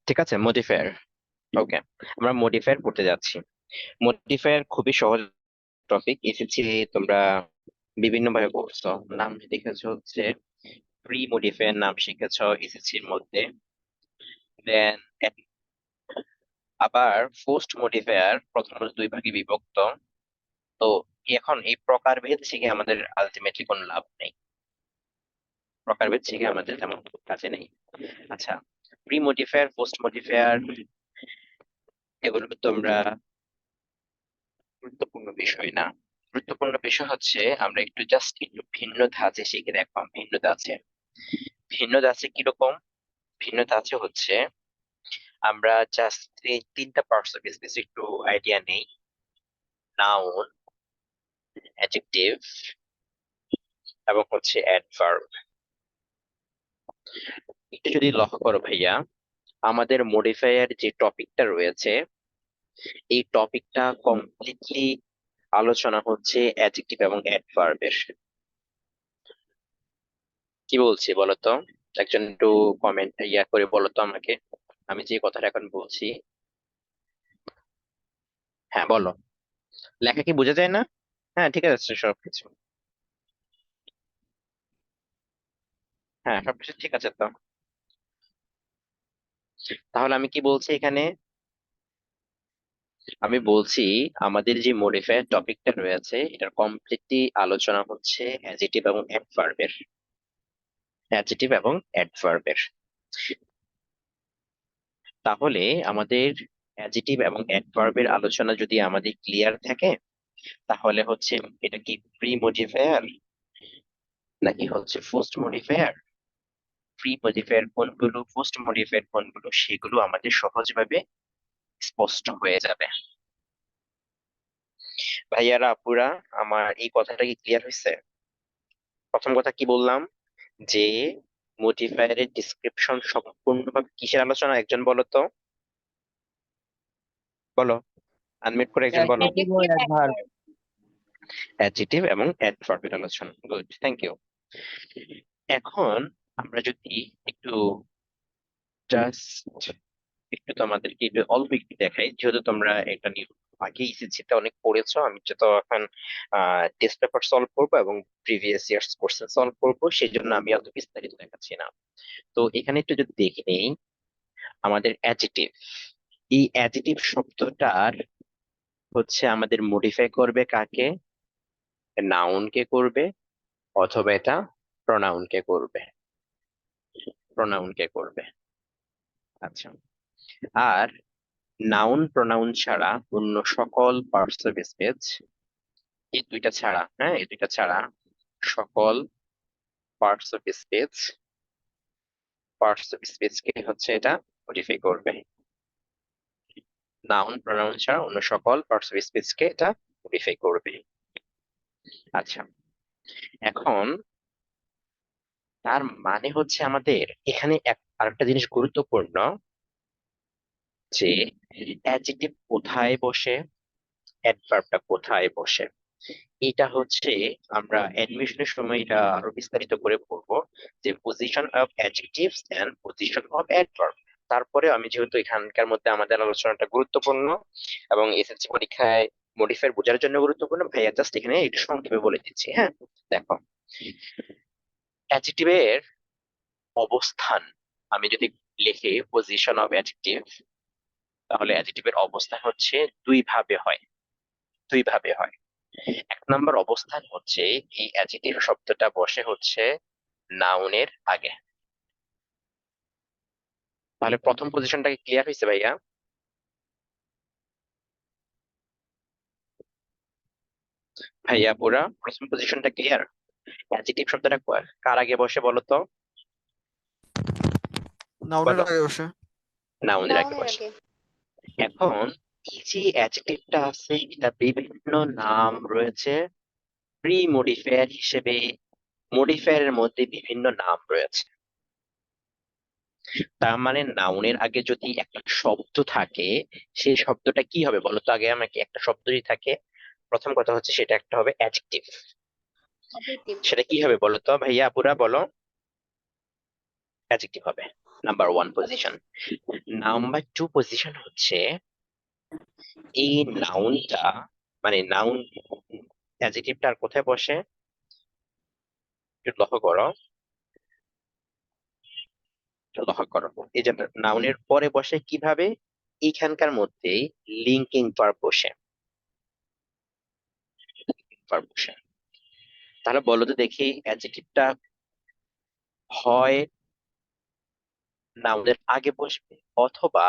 ঠিক আছে, মডিফায়ার। ওকে, আমরা মডিফায়ার পড়তে যাচ্ছি। মডিফায়ার খুবই সহজ টপিক, এসেছি তোমরা বিভিন্ন ভাবে পড়ছো। নাম দেখেছো হচ্ছে প্রি মডিফায়ার, নাম শিখেছো এসএসসি এর মধ্যে। দেন আবার পোস্ট মডিফায়ার প্রথমত দুই ভাগে বিভক্ত। তো এখন এই প্রকারভেদ শিখে আমাদের আলটিমেটলি কোনো লাভ নেই, প্রকারভেদ শিখে আমাদের তেমন কাজে নেই। আচ্ছা, প্রি মডিফায়ার, পোস্ট মডিফায়ার, এগুলো তোমরা গুরুত্বপূর্ণ বিষয় না। গুরুত্বপূর্ণ বিষয় হচ্ছে আমরা একটু ভিন্ন ধাঁচে শিখে দেখলাম। ভিন্ন ধাঁচে কিরকম? ভিন্ন ধাঁচে হচ্ছে আমরা জাস্ট এই তিনটা পার্টস অফ স্পিচ একটু আইডিয়া নেই: নাউন, অ্যাডজেক্টিভ এবং হচ্ছে অ্যাডভার্ব। একটু যদি লক্ষ্য করো ভাইয়া, আমাদের মডিফায়ার যে টপিকটা রয়েছে, এই টপিকটা কমপ্লিটলি আলোচনা হচ্ছে অ্যাডজেক্টিভ এবং অ্যাডভার্বের। কি বলছি বলতো? একজন একটু কমেন্ট করে বলো তো আমাকে, আমি যে কথাটা এখন বলছি। হ্যাঁ বলো। লেখা কি বোঝা যায় না? হ্যাঁ ঠিক আছে সবকিছু। হ্যাঁ সবকিছু ঠিক আছে তো। তাহলে আমি কি বলছি এখানে? আমি বলছি আমাদের যে মডিফায়ার টপিকটা রয়েছে এটার কমপ্লিটলি আলোচনা হচ্ছে অ্যাডজেক্টিভ এবং অ্যাডভার্বের। অ্যাডজেক্টিভ এবং অ্যাডভার্বের। তাহলে আমাদের অ্যাডজেক্টিভ এবং অ্যাডভার্বের আলোচনা যদি আমাদের ক্লিয়ার থাকে, তাহলে হচ্ছে এটা কি প্রি মডিফায়ার নাকি হচ্ছে পোস্ট মডিফায়ার, প্রি মডিফায়ার কোনগুলো, পোস্ট মডিফায়ার কোনগুলো, সেগুলো আমাদের সহজভাবে স্পষ্ট হয়ে যাবে। ভাইয়ারা আপুরা, আমার এই কথাটা কি ক্লিয়ার হয়েছে? প্রথম কথা কি বললাম? যে মডিফায়ারের ডিসক্রিপশন সম্পূর্ণভাবে কিসের আলোচনা, একজন বলো তো, বলো, আনমিউট করে একজন বলো। অ্যাডজেক্টিভ ও অ্যাডভার্ব। অ্যাডজেক্টিভ এবং অ্যাডভার্বের আলোচনা। Good, thank you. এখন আমরা যদি একটু জাস্ট একটু তোমাদেরকে একটু অল্প একটু দেখাই, যেহেতু তোমরা এটা নিয়ে আগে এসেছিতে অনেক পড়েছো, আমি তো এখন টেস্ট পেপার সলভ করবো এবং প্রিভিয়াস ইয়ার্স কোশ্চেন সলভ করবো, সেই জন্য আমি অত বিস্তারিত দেখাচ্ছি না। তো এখানে একটু যদি দেখে নেই, আমাদের অ্যাডজেক্টিভ, এই অ্যাডজেক্টিভ শব্দটার হচ্ছে আমাদের মডিফাই করবে কাকে? নাউন কে করবে, অথবা এটা প্রনাউন কে করবে। প্রনাউন কে করবে। আচ্ছা, আর নাউন প্রনাউন ছাড়া অন্য সকল পার্টস অফ স্পিচ, এই দুইটা ছাড়া, হ্যাঁ এই দুইটা ছাড়া সকল parts of speech, parts of speech কে হচ্ছে এটা মডিফাই করবে। নাউন প্রনাউন ছাড়া অন্য সকল পার্টস অফ স্পিচ কে এটা মডিফাই করবে। আচ্ছা, এখন তার মানে হচ্ছে আমাদের এখানে আরেকটা জিনিস গুরুত্বপূর্ণ, যে অ্যাডজেক্টিভ কোথায় বসে, অ্যাডভার্বটা কোথায় বসে। এটা হচ্ছে আমরা অ্যাডমিশনের সময় এটা আরো বিস্তারিত করে পড়বো, যে position of adjectives and position of adverb. তারপরে আমি যেহেতু এখানকার মধ্যে আমাদের আলোচনাটা গুরুত্বপূর্ণ এবং এসএসসি পরীক্ষায় মডিফায়ার বোঝার জন্য গুরুত্বপূর্ণ, ভাইয়া জাস্ট এখানে একটু সংক্ষেপে বলে দিচ্ছি। হ্যাঁ দেখো, অ্যাডজেক্টিভের অবস্থান আমি যদি লিখি পজিশন অফ অ্যাডজেক্টিভ, তাহলে অ্যাডজেক্টিভের অবস্থান হচ্ছে দুই ভাবে হয়। দুই ভাবে হয়। এক নম্বর অবস্থান হচ্ছে এই অ্যাডজেক্টিভ শব্দটা বসে হচ্ছে নাউনের আগে। তাহলে প্রথম পজিশনটা কি ক্লিয়ার হয়েছে ভাইয়া? ভাইয়া পুরা প্রথম পজিশনটা ক্লিয়ার? অ্যাডজেক্টিভ শব্দটা কার আগে বসে বলো তো, নাউনের বলো। আগে বসে। নাউনের আগে নাউনের বসে। আগে। এখন এই যে অ্যাডজেক্টিভটা আছে, এটা বিভিন্ন নাম রয়েছে প্রি মডিফায়ার হিসেবে। মডিফায়ারের মধ্যে বিভিন্ন নাম রয়েছে। তার মানে নাউনের আগে যদি একটা শব্দ থাকে, সেই শব্দটা কি হবে বলো তো? আগে আমাকে একটা শব্দ যদি থাকে, প্রথম কথা হচ্ছে সেটা একটা হবে অ্যাডজেক্টিভ। অবজেক্টিভ। সেটা কি হবে বলো তো ভাইয়া আপুরা, বলো। অ্যাডজেক্টিভ হবে। Number one position. Number two position হচ্ছে এই নাউনটা, মানে নাউন অ্যাডজেক্টিভটা আর কোথায় বসে একটু লক্ষ্য করো। এই যে নাউনের পরে বসে কিভাবে, এইখানকার মধ্যেই লিঙ্কিং ভার্ব বসে। ভার্ব বসে। তাহলে বলো তো দেখি, অ্যাডজেক্টিভটা হয় নাউনের আগে বসবে, অথবা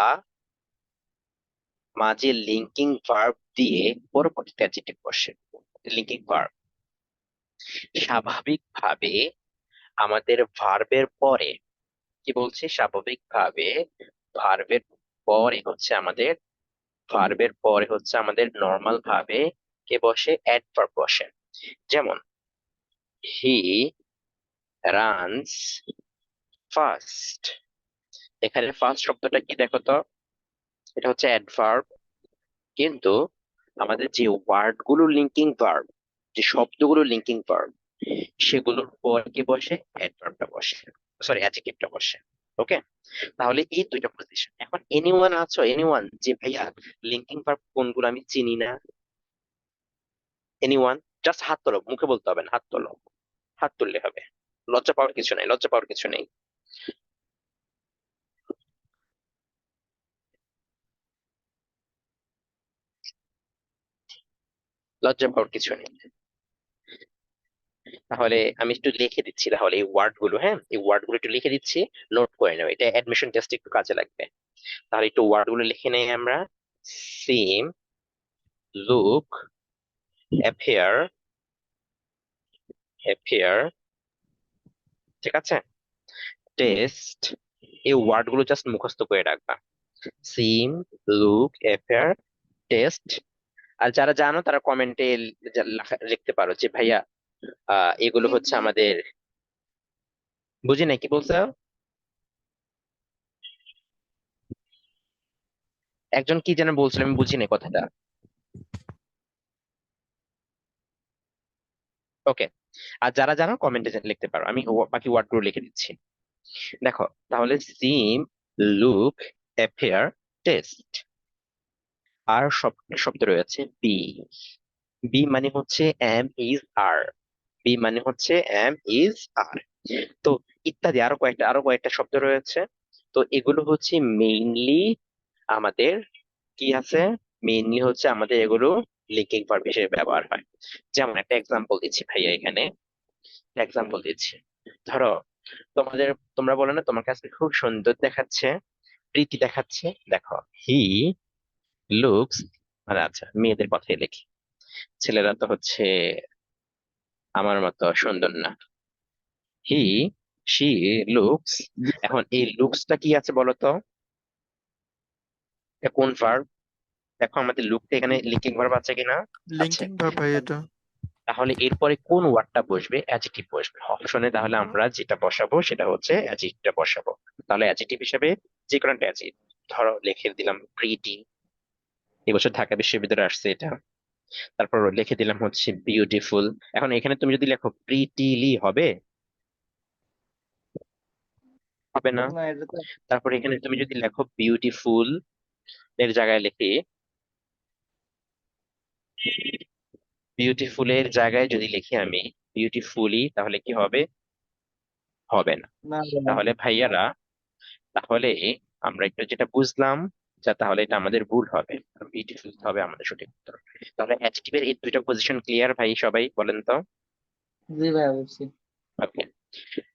মাঝে লিঙ্কিং ভার্ব দিয়ে পরবর্তীতে অ্যাডজেক্টিভ বসে। লিঙ্কিং ভার্ব স্বাভাবিকভাবে আমাদের ভার্বের পরে, কি বলছি, স্বাভাবিকভাবে ভার্বের পরে হচ্ছে আমাদের, ভার্বের পরে হচ্ছে আমাদের নর্মাল ভাবে কে বসে, অ্যাডভার্ব বসে। যেমন হি রানস ফাস্ট। এখানে ফার্স্ট শব্দটা কি দেখো তো, এটা হচ্ছে অ্যাডভার্ব, কিন্তু আমাদের যে ওয়ার্ড গুলো লিঙ্কিং ভার্ব, যে শব্দগুলো লিঙ্কিং ভার্ব, সেগুলোর পর কি বসে, অ্যাডভার্বটা বসে, সরি অ্যাডজেক্টিভটা বসে। ওকে, তাহলে এই দুইটা পজিশন। এখন এনিওয়ান আছো, এনিওয়ান যে ভাইয়া লিঙ্কিং ভার্ব কোনগুলো আমি চিনি না? এনিওয়ান? জাস্ট হাত তোলো, মুখে বলতে হবে না, হাত তোলো, হাত তুললে হবে। লজ্জা পাওয়ার কিছু নেই, লজ্জা পাওয়ার কিছু নেই, লজ্জা পাওয়ার কিছু নেই। তাহলে আমি একটু লিখে দিচ্ছি, তাহলে এই ওয়ার্ড গুলো, হ্যাঁ এই ওয়ার্ড গুলো একটু লিখে দিচ্ছি, নোট করে নেবে, এটা অ্যাডমিশন টেস্টে একটু কাজে লাগবে। তাহলে একটু ওয়ার্ড গুলো লিখে নেই আমরা। সিম, লুক, অ্যাপিয়ার, অ্যাপিয়ার, ঠিক আছে, টেস্ট। এই ওয়ার্ড গুলো জাস্ট মুখস্থ করে রাখবা। সিম, লুক, অ্যাপিয়ার, টেস্ট। আর যারা জানো তারা কমেন্টে লিখতে পারো যে ভাইয়া এগুলো হচ্ছে আমাদের, বুঝি নাই কি বলছো। একজন কি যেন বলছিল, আমি বুঝি নাই কথাটা। ওকে, আর যারা জানো কমেন্টে লিখতে পারো, আমি বাকি ওয়ার্ড গুলো লিখে দিচ্ছি। দেখো তাহলে সিম, লুক, অ্যাপিয়ার, টেস্ট। আর শব্দ রয়েছে বি। বি মানে হচ্ছে এম ইজ আর, বি মানে হচ্ছে এম ইজ আর। তো ইত্যাদি আরো কয়েকটা শব্দ রয়েছে। তো এগুলো হচ্ছে মেইনলি আমাদের কি আছে, মেইনলি হচ্ছে আমাদের এগুলো লিঙ্কিং ভার্ব হিসেবে ব্যবহার হয়। যেমন একটা এক্সাম্পল দিচ্ছি ভাইয়া, এখানে এক্সাম্পল দিচ্ছি। ধরো তোমাদের, তোমরা বলো না তোমার কাছে খুব সুন্দর দেখাচ্ছে, প্রীতি দেখাচ্ছে, দেখো হি লুকস, মানে আচ্ছা মেয়েদের কথাই লিখি, ছেলেরা তো হচ্ছে আমার মতো সুন্দর না। হি, শি লুকস। এখন এই লুকসটা কি আছে বলো তো, এটা কোন ভার্ব? দেখো আমাদের লুকটা এখানে লিঙ্কিং ভার্ব আছে কিনা? আছে। লিঙ্কিং ভার্ব ভাই এটা। তাহলে এরপরে কোন ওয়ার্ডটা বসবে, অ্যাডজেক্টিভ বসবে অপশনে। তাহলে আমরা যেটা বসাবো সেটা হচ্ছে অ্যাডজেক্টিভটা বসাবো। তাহলে অ্যাডজেক্টিভ হিসেবে যে কোনো একটা অ্যাডজেক্টিভ, ধরো লিখে দিলাম প্রিটি, এবছর ঢাকা বিশ্ববিদ্যালয়ে আসছে এটা। তারপর লিখে দিলাম হচ্ছে বিউটিফুল। এখন এখানে তুমি যদি লেখো প্রিটিলি, হবে? হবে না। না এটা তো তারপর এখানে তুমি যদি লেখো বিউটিফুল, এর জায়গায় লিখি, বিউটিফুলের জায়গায় যদি লিখি আমি বিউটিফুলি, তাহলে কি হবে? হবে না। না ভাই। তাহলে ভাইয়ারা, তাহলে আমরা একটু যেটা বুঝলাম, যা তাহলে এটা আমাদের ভুল হবে, বিউটিফুল হবে আমাদের সঠিক উত্তর। তাহলে অ্যাডজেক্টিভের এই দুইটা পজিশন ক্লিয়ার ভাই, সবাই বলেন তো। জি ভাই অবশ্যই। ওকে,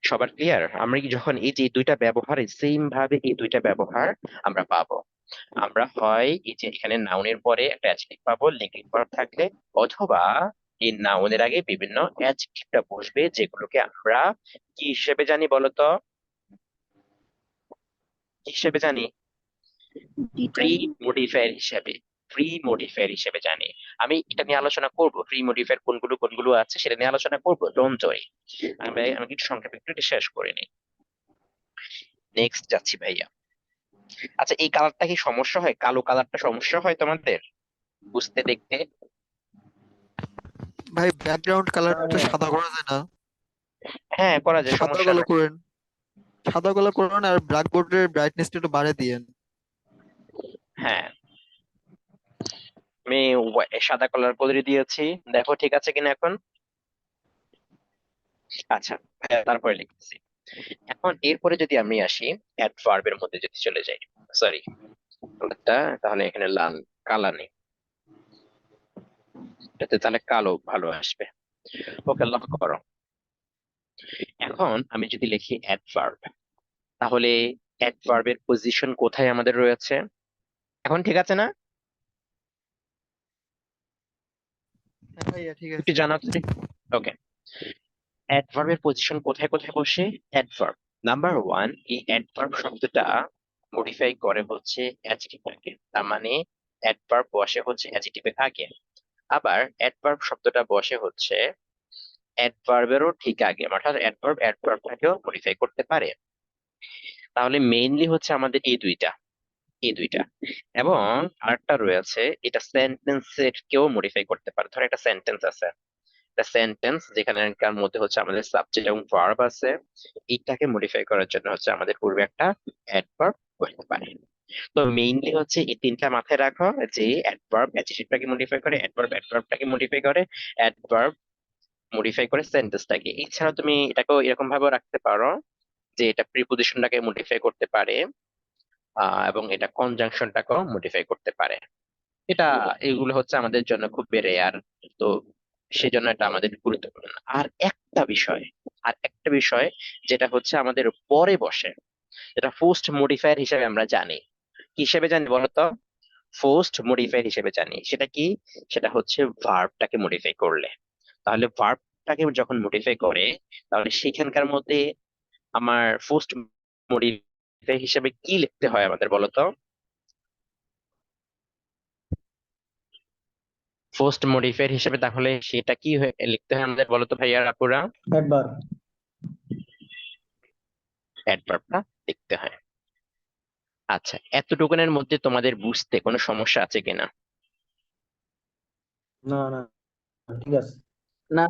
সবার ক্লিয়ার? আমরা কি যখন এই যে দুইটা ব্যবহারে সেম ভাবে এই দুইটা ব্যবহার আমরা পাবো, আমরা হয় এই যে এখানে নাউনের পরে একটা অ্যাডজেক্টিভ পাবো লিঙ্কিং ভার্ব থাকলে, অথবা এই নাউনের আগে বিভিন্ন অ্যাডজেক্টিভটা বসবে, যেগুলোকে আমরা কি হিসেবে জানি বলতো, কি হিসেবে জানি? প্রি মডিফায়ার হিসেবে, প্রি মডিফায়ার হিসেবে জানি। আমি এটা নিয়ে আলোচনা করব, প্রি মডিফায়ার কোনগুলো কোনগুলো আছে সেটা নিয়ে আলোচনা করব, ডোন্ট ওয়ারি। আমি একটু সংক্ষেপে একটু শেষ করে নিই। নেক্সট যাচ্ছি ভাইয়া। আচ্ছা এই কালারটা কি সমস্যা হয়, কালো কালারটা সমস্যা হয় তোমাদের বুঝতে দেখতে? ভাই ব্যাকগ্রাউন্ড কালারটা সাদা করা যায় না? হ্যাঁ করা যায়, সাদা সমস্যা কালো নাই। করেন। সাদা কালার করুন আর ব্ল্যাকবোর্ডের ব্রাইটনেসটা একটু বাড়িয়ে দিয়েন। হ্যাঁ, আমি সাদা কালার করে দিয়েছি, দেখো ঠিক আছে কিনা এখন। আচ্ছা, তারপরে লিখতেছি। এখন এরপরে যদি আমি আসি অ্যাডভার্বের মধ্যে যদি চলে যাই, সরি তাহলে এখানে লাল, কালা নেই, এটাতে তাহলে কালো ভালো আসবে। ওকে, লক্ষ্য করো। এখন আমি যদি লিখি অ্যাডভার্ব, তাহলে অ্যাডভার্বের পজিশন কোথায় আমাদের রয়েছে? এখন ঠিক আছে না? হ্যাঁ ভাইয়া ঠিক একটু আছে। জানাও তো। ওকে, অ্যাডভার্বের পজিশন কোথায় কোথায় বসে? অ্যাডভার্ব নাম্বার ওয়ান, এই অ্যাডভার্ব শব্দটা মডিফাই করে হচ্ছে অ্যাডজেক্টিভটাকে, তার মানে অ্যাডভার্ব বসে হচ্ছে অ্যাডজেক্টিভের আগে। আবার অ্যাডভার্ব শব্দটা বসে হচ্ছে অ্যাডভার্বেরও ঠিক আগে, অর্থাৎ অ্যাডভার্বটাকেও মডিফাই করতে পারে। তাহলে মেইনলি হচ্ছে আমাদের এই দুইটা এবং আরেকটা রয়েছে, এটা সেন্টেন্সের কেও মডিফাই করতে পারে। ধর একটা সেন্টেন্স আছে, একটা সেন্টেন্স যেখানকার মধ্যে হচ্ছে আমাদের সাবজেক্ট এবং ভার্ব আছে, এইটাকে মডিফাই করার জন্য হচ্ছে আমাদের পূর্বে একটা অ্যাডভার্ব করতে পারে। তো মেইনলি হচ্ছে এই তিনটা মাথায় রাখো, যে অ্যাডভার্ব অ্যাডজেক্টিভটাকে মডিফাই করে, অ্যাডভার্বটাকে মডিফাই করে, অ্যাডভার্ব মডিফাই করে সেন্টেন্সটাকে। এছাড়া তুমি এটাকেও এরকম ভাবে রাখতে পারো যে এটা প্রিপজিশনটাকে মডিফাই করতে পারে, এবং এটা কনজাংশনটাকেও মডিফাই করতে পারে। এটা এগুলো হচ্ছে আমাদের জন্য খুব রেয়ার, তো সেজন্য এটা আমাদের গুরুত্বপূর্ণ না। আর একটা বিষয় যেটা হচ্ছে আমাদের পরে বসে, যেটা পোস্ট মডিফায়ার হিসেবে আমরা জানি। কি হিসেবে জানি বলতো? পোস্ট মডিফায়ার হিসেবে জানি। সেটা কি? সেটা হচ্ছে ভার্বটাকে মডিফাই করলে। তাহলে ভার্বটাকে যখন মডিফাই করে, তাহলে সেখানকার মধ্যে আমার পোস্ট মডিফাই হিসেবে কি লিখতে হয় আমাদের বলতো? পোস্ট মডিফায়ার হিসেবে তাহলে সেটা কি লিখতে হয় আমাদের বলতো ভাইয়া আপুরা? একবার। অ্যাডভার্বটা লিখতে হয়। আচ্ছা, এতটুকুনের মধ্যে তোমাদের বুঝতে কোনো সমস্যা আছে কিনা? না না, ঠিক আছে। না।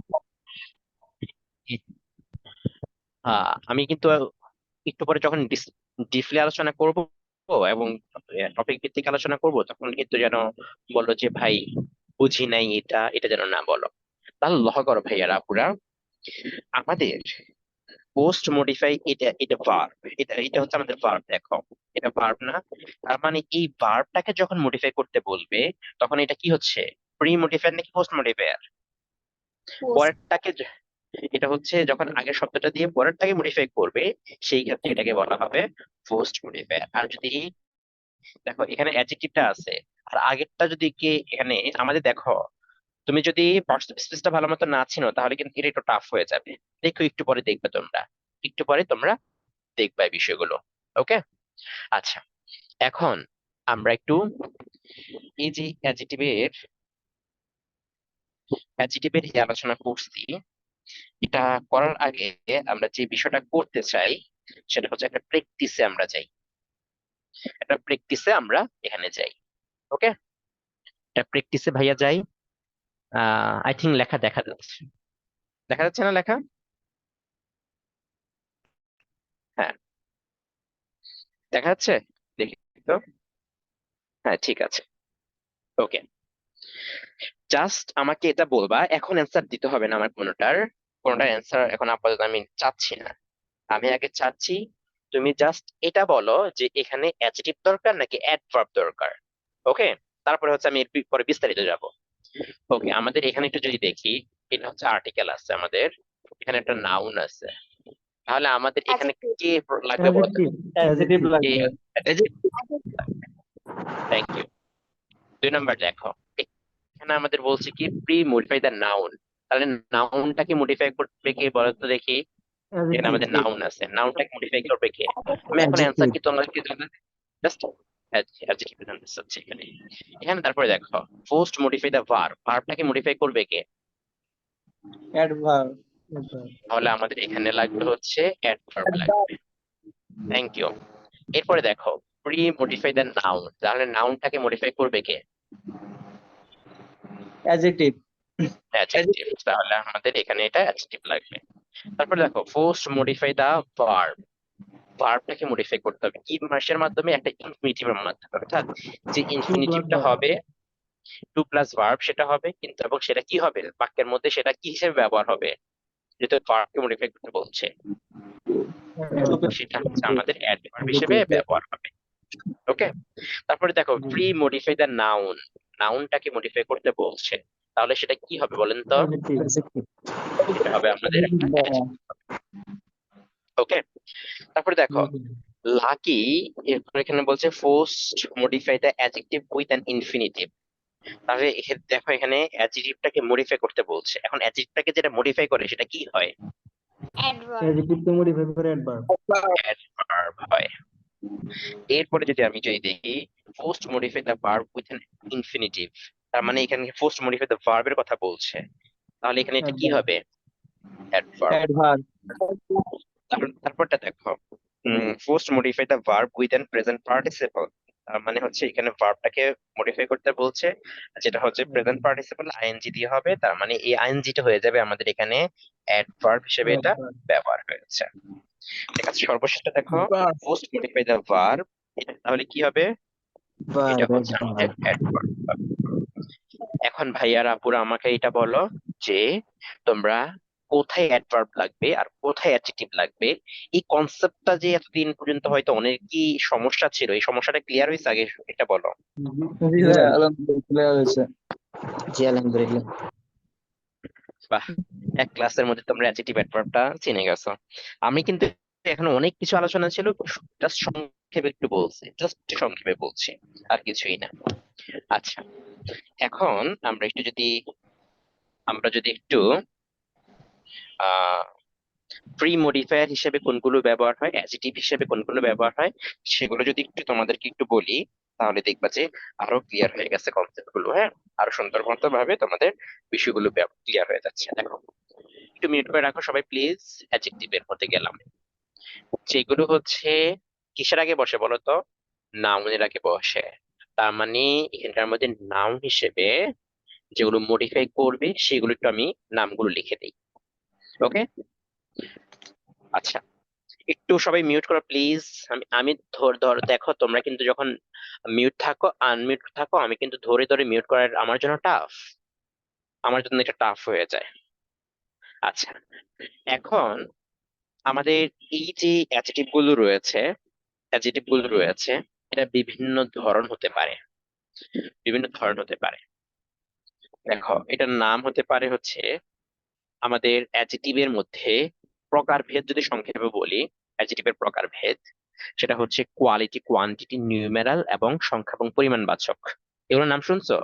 আমি কিন্তু একটু পরে যখন ডিপলি আলোচনা করব এবং টপিক ভিত্তিক আলোচনা করব, তখন কিন্তু যেন বলো যে ভাই বুঝি নাই, এটা এটা যেন না বলো। তাহলে লক্ষ্য করো ভাইয়ারা আপুরা, আমাদের পোস্ট মডিফাই এটা এটা ভার্ব, এটা এটা হচ্ছে আমাদের ভার্ব। দেখো, এটা ভার্ব না? তার মানে এই ভার্বটাকে যখন মডিফাই করতে বলবে, তখন এটা কি হচ্ছে, প্রি মডিফায়ার নাকি পোস্ট মডিফায়ার? পোস্ট। পরেরটাকে এটা হচ্ছে যখন আগের শব্দটা দিয়ে পরেরটাকে মডিফাই করবে, সেই ক্ষেত্রে এটাকে বলা হবে পোস্ট মডিফায়ার। আর যদি দেখো এখানে অ্যাডজেক্টিভটা আছে আর আগেরটা যদি কি এখানে আমাদের দেখো, তুমি যদি পার্টস স্পেসটা ভালো মতো না চিনো, তাহলে কিন্তু এটা একটু টাফ হয়ে যাবে। দেখো একটু পরে দেখবে তোমরা, একটু পরে তোমরা দেখবা এই বিষয়গুলো। ওকে, আচ্ছা। এখন আমরা একটু এই যে অ্যাডজেক্টিভের আলোচনা করছি, এটা করার আগে আমরা যে বিষয়টা করতে চাই সেটা হচ্ছে একটা প্র্যাকটিসে আমরা যাই। একটা প্র্যাকটিসে আমরা এখানে যাই। ওকে, একটা প্র্যাকটিসে ভাইয়া যাই। আই থিঙ্ক লেখা দেখা যাচ্ছে, দেখা যাচ্ছে না লেখা? হ্যাঁ, দেখা যাচ্ছে, দেখি তো। হ্যাঁ, ঠিক আছে। ওকে, জাস্ট আমাকে এটা বলবা, এখন অ্যান্সার দিতে হবে না আমার কোনোটার অ্যান্সার এখন আপাতত আমি চাচ্ছি না। আমি আগে চাচ্ছি তুমি জাস্ট এটা বলো যে এখানে অ্যাডজেক্টিভ দরকার নাকি অ্যাডভার্ব দরকার। ওকে, তারপরে হচ্ছে আমি এর পরে বিস্তারিত যাব। ওকে, আমাদের এখানে একটু যদি দেখি, এটা হচ্ছে আর্টিকেল আছে আমাদের, এখানে একটা নাউন আছে, তাহলে আমাদের এখানে অ্যাডজেক্টিভ। কে লাগবে বলতো? অ্যাডজেক্টিভ। অ্যাডজেক্টিভ লাগবে। এই যে থ্যাংক ইউ। 2 নাম্বার দেখো, এখানে আমাদের বলছে কি প্রি মডিফাই দ্য নাউন, তাহলে নাউনটাকে মডিফাই করবে কে বলতো দেখি? এখানে অ্যাডজেক্টিভ। আমাদের নাউন আছে, নাউনটাকে মডিফাই করবে কে? আমি এখন অ্যান্সার অ্যাডজেক্টিভ। কি তোমরা কি জাস্ট অ্যাডজেক্টিভ আনসার হচ্ছে এখানে। এখানে তারপরে দেখো পোস্ট মডিফাই দ্য ভার্ব, ভার্বটাকে মডিফাই করবে কে? অ্যাডভার্ব। তাহলে আমাদের এখানে লাগবে হচ্ছে অ্যাডভার্ব লাগবে। Thank you. এরপরে দেখো প্রি মডিফাই দ্য নাউন, তাহলে নাউনটাকে মডিফাই করবে কে? অ্যাডজেক্টিভ। অ্যাডজেক্টিভ, তাহলে আমাদের এখানে এটা অ্যাডজেক্টিভ লাগবে। তারপর দেখো পোস্ট মডিফাই দা ভার্ব, ভার্বটাকে মডিফাই করতে হবে কি মাসের মাধ্যমে, একটা ইনফিনিটিভের মাধ্যমে, অর্থাৎ যে টু প্লাস ইনফিনিটিভটা হবে টু প্লাস ভার্ব সেটা হবে, কিন্তু এবং সেটা কি হবে বাক্যের মধ্যে, সেটা কি হিসেবে ব্যবহার হবে, যেহেতু ভার্বকে মডিফাই করতে বলছে, সেটা হচ্ছে আমাদের অ্যাডভার্ব হিসেবে ব্যবহার হবে। ওকে, তারপরে দেখো প্রি মডিফাই দ্য নাউন, নাউনটাকে মডিফাই করতে বলছে, তাহলে সেটা কি হবে বলেন তো? সেটা হবে আমাদের একটা ওকে। তারপরে দেখো লাকি, এরপর এখানে বলছে fast modify the adjective with an infinitive, তাহলে দেখো এখানে অ্যাডজেক্টিভটাকে মডিফাই করতে বলছে, এখন অ্যাডজেক্টিভটাকে যেটা মডিফাই করে সেটা কি হয়? অ্যাডভার্ব। অ্যাডজেক্টিভকে মডিফাই করে অ্যাডভার্ব। অ্যাডভার্ব হয়। এরপরে যদি দেখি fast modify the verb with an infinitive, তার মানে এখানে ফার্স্ট মডিফাই দ্য ভার্বের কথা বলছে, তাহলে এখানে এটা কি হবে? অ্যাডভার্ব। অ্যাডভার্ব। তারপরটা দেখো fast modify the verb with an present participle, তার মানে হচ্ছে এখানে ভার্বটাকে মডিফাই করতে বলছে, যেটা হচ্ছে প্রেজেন্ট পার্টিসিপল আইএনজি দিয়ে হবে, তার মানে এই আইএনজিটা হয়ে যাবে আমাদের এখানে অ্যাডভার্ব হিসেবে এটা ব্যবহার হয়েছে। ঠিক আছে, সর্বশেষটা দেখো ফার্স্ট মডিফাই দ্য ভার্ব, তাহলে কি হবে? এটা হচ্ছে আমাদের অ্যাডভার্ব। এখন ভাইয়ার আপুরা আমাকে এটা বলো যে তোমরা কোথায় অ্যাডভার্ব লাগবে আর কোথায় অ্যাডজেক্টিভ লাগবে, এই কনসেপ্টটা যে এতদিন পর্যন্ত হয়তো অনেকই সমস্যা ছিল, এই সমস্যাটা ক্লিয়ার হয়েছে আগে এটা বলো। জি ভাই, আলহামদুলিল্লাহ হয়েছে। জি আলহামদুলিল্লাহ। বাহ, এক ক্লাসের মধ্যে তোমরা অ্যাডজেক্টিভ অ্যাডভার্বটা চিনে গেছো। আমি কিন্তু এখন অনেক কিছু আলোচনা ছিল, জাস্ট সংক্ষেপে একটু বলছি, জাস্ট সংক্ষেপে বলছি, আর কিছুই না। আচ্ছা, এখন আমরা যদি একটু আহ প্রি মডিফায়ার হিসেবে কোনগুলো ব্যবহার হয়, অ্যাডজেক্টিভ হিসেবে কোনগুলো ব্যবহার হয়, সেগুলো যদি একটু তোমাদেরকে একটু বলি, তাহলে দেখবা যে আরো ক্লিয়ার হয়ে গেছে কনসেপ্ট গুলো। হ্যাঁ, আরো সুন্দর ভাবে তোমাদের বিষয়গুলো ক্লিয়ার হয়ে যাচ্ছে। দেখো, একটু মিউট করে রাখো সবাই প্লিজ। অ্যাডজেক্টিভের মধ্যে গেলাম, যেগুলো হচ্ছে কিসের আগে বসে বলো তো? নাউনের আগে বসে। তার মানে এখানকার মধ্যে নাউন হিসেবে যেগুলো মডিফাই করবে সেগুলো একটু আমি নামগুলো লিখে দিই। ওকে, আচ্ছা, একটু সবাই মিউট করো প্লিজ। আমি আমি ধর ধর দেখো, তোমরা কিন্তু যখন মিউট থাকো আনমিউট থাকো, আমি কিন্তু ধরে ধরে মিউট করার আমার জন্য এটা টাফ হয়ে যায়। আচ্ছা, এখন আমাদের এই যে অ্যাডজেক্টিভ গুলো রয়েছে, এটা বিভিন্ন ধরন হতে পারে। দেখো, এটার নাম হতে পারে হচ্ছে আমাদের অ্যাডজেক্টিভের মধ্যে প্রকারভেদ, যদি সংক্ষেপে বলি অ্যাডজেক্টিভের প্রকারভেদ, সেটা হচ্ছে কোয়ালিটি, কোয়ান্টিটি, নিউমেরাল এবং সংখ্যা এবং পরিমাণবাচক। এগুলোর নাম শুনছো?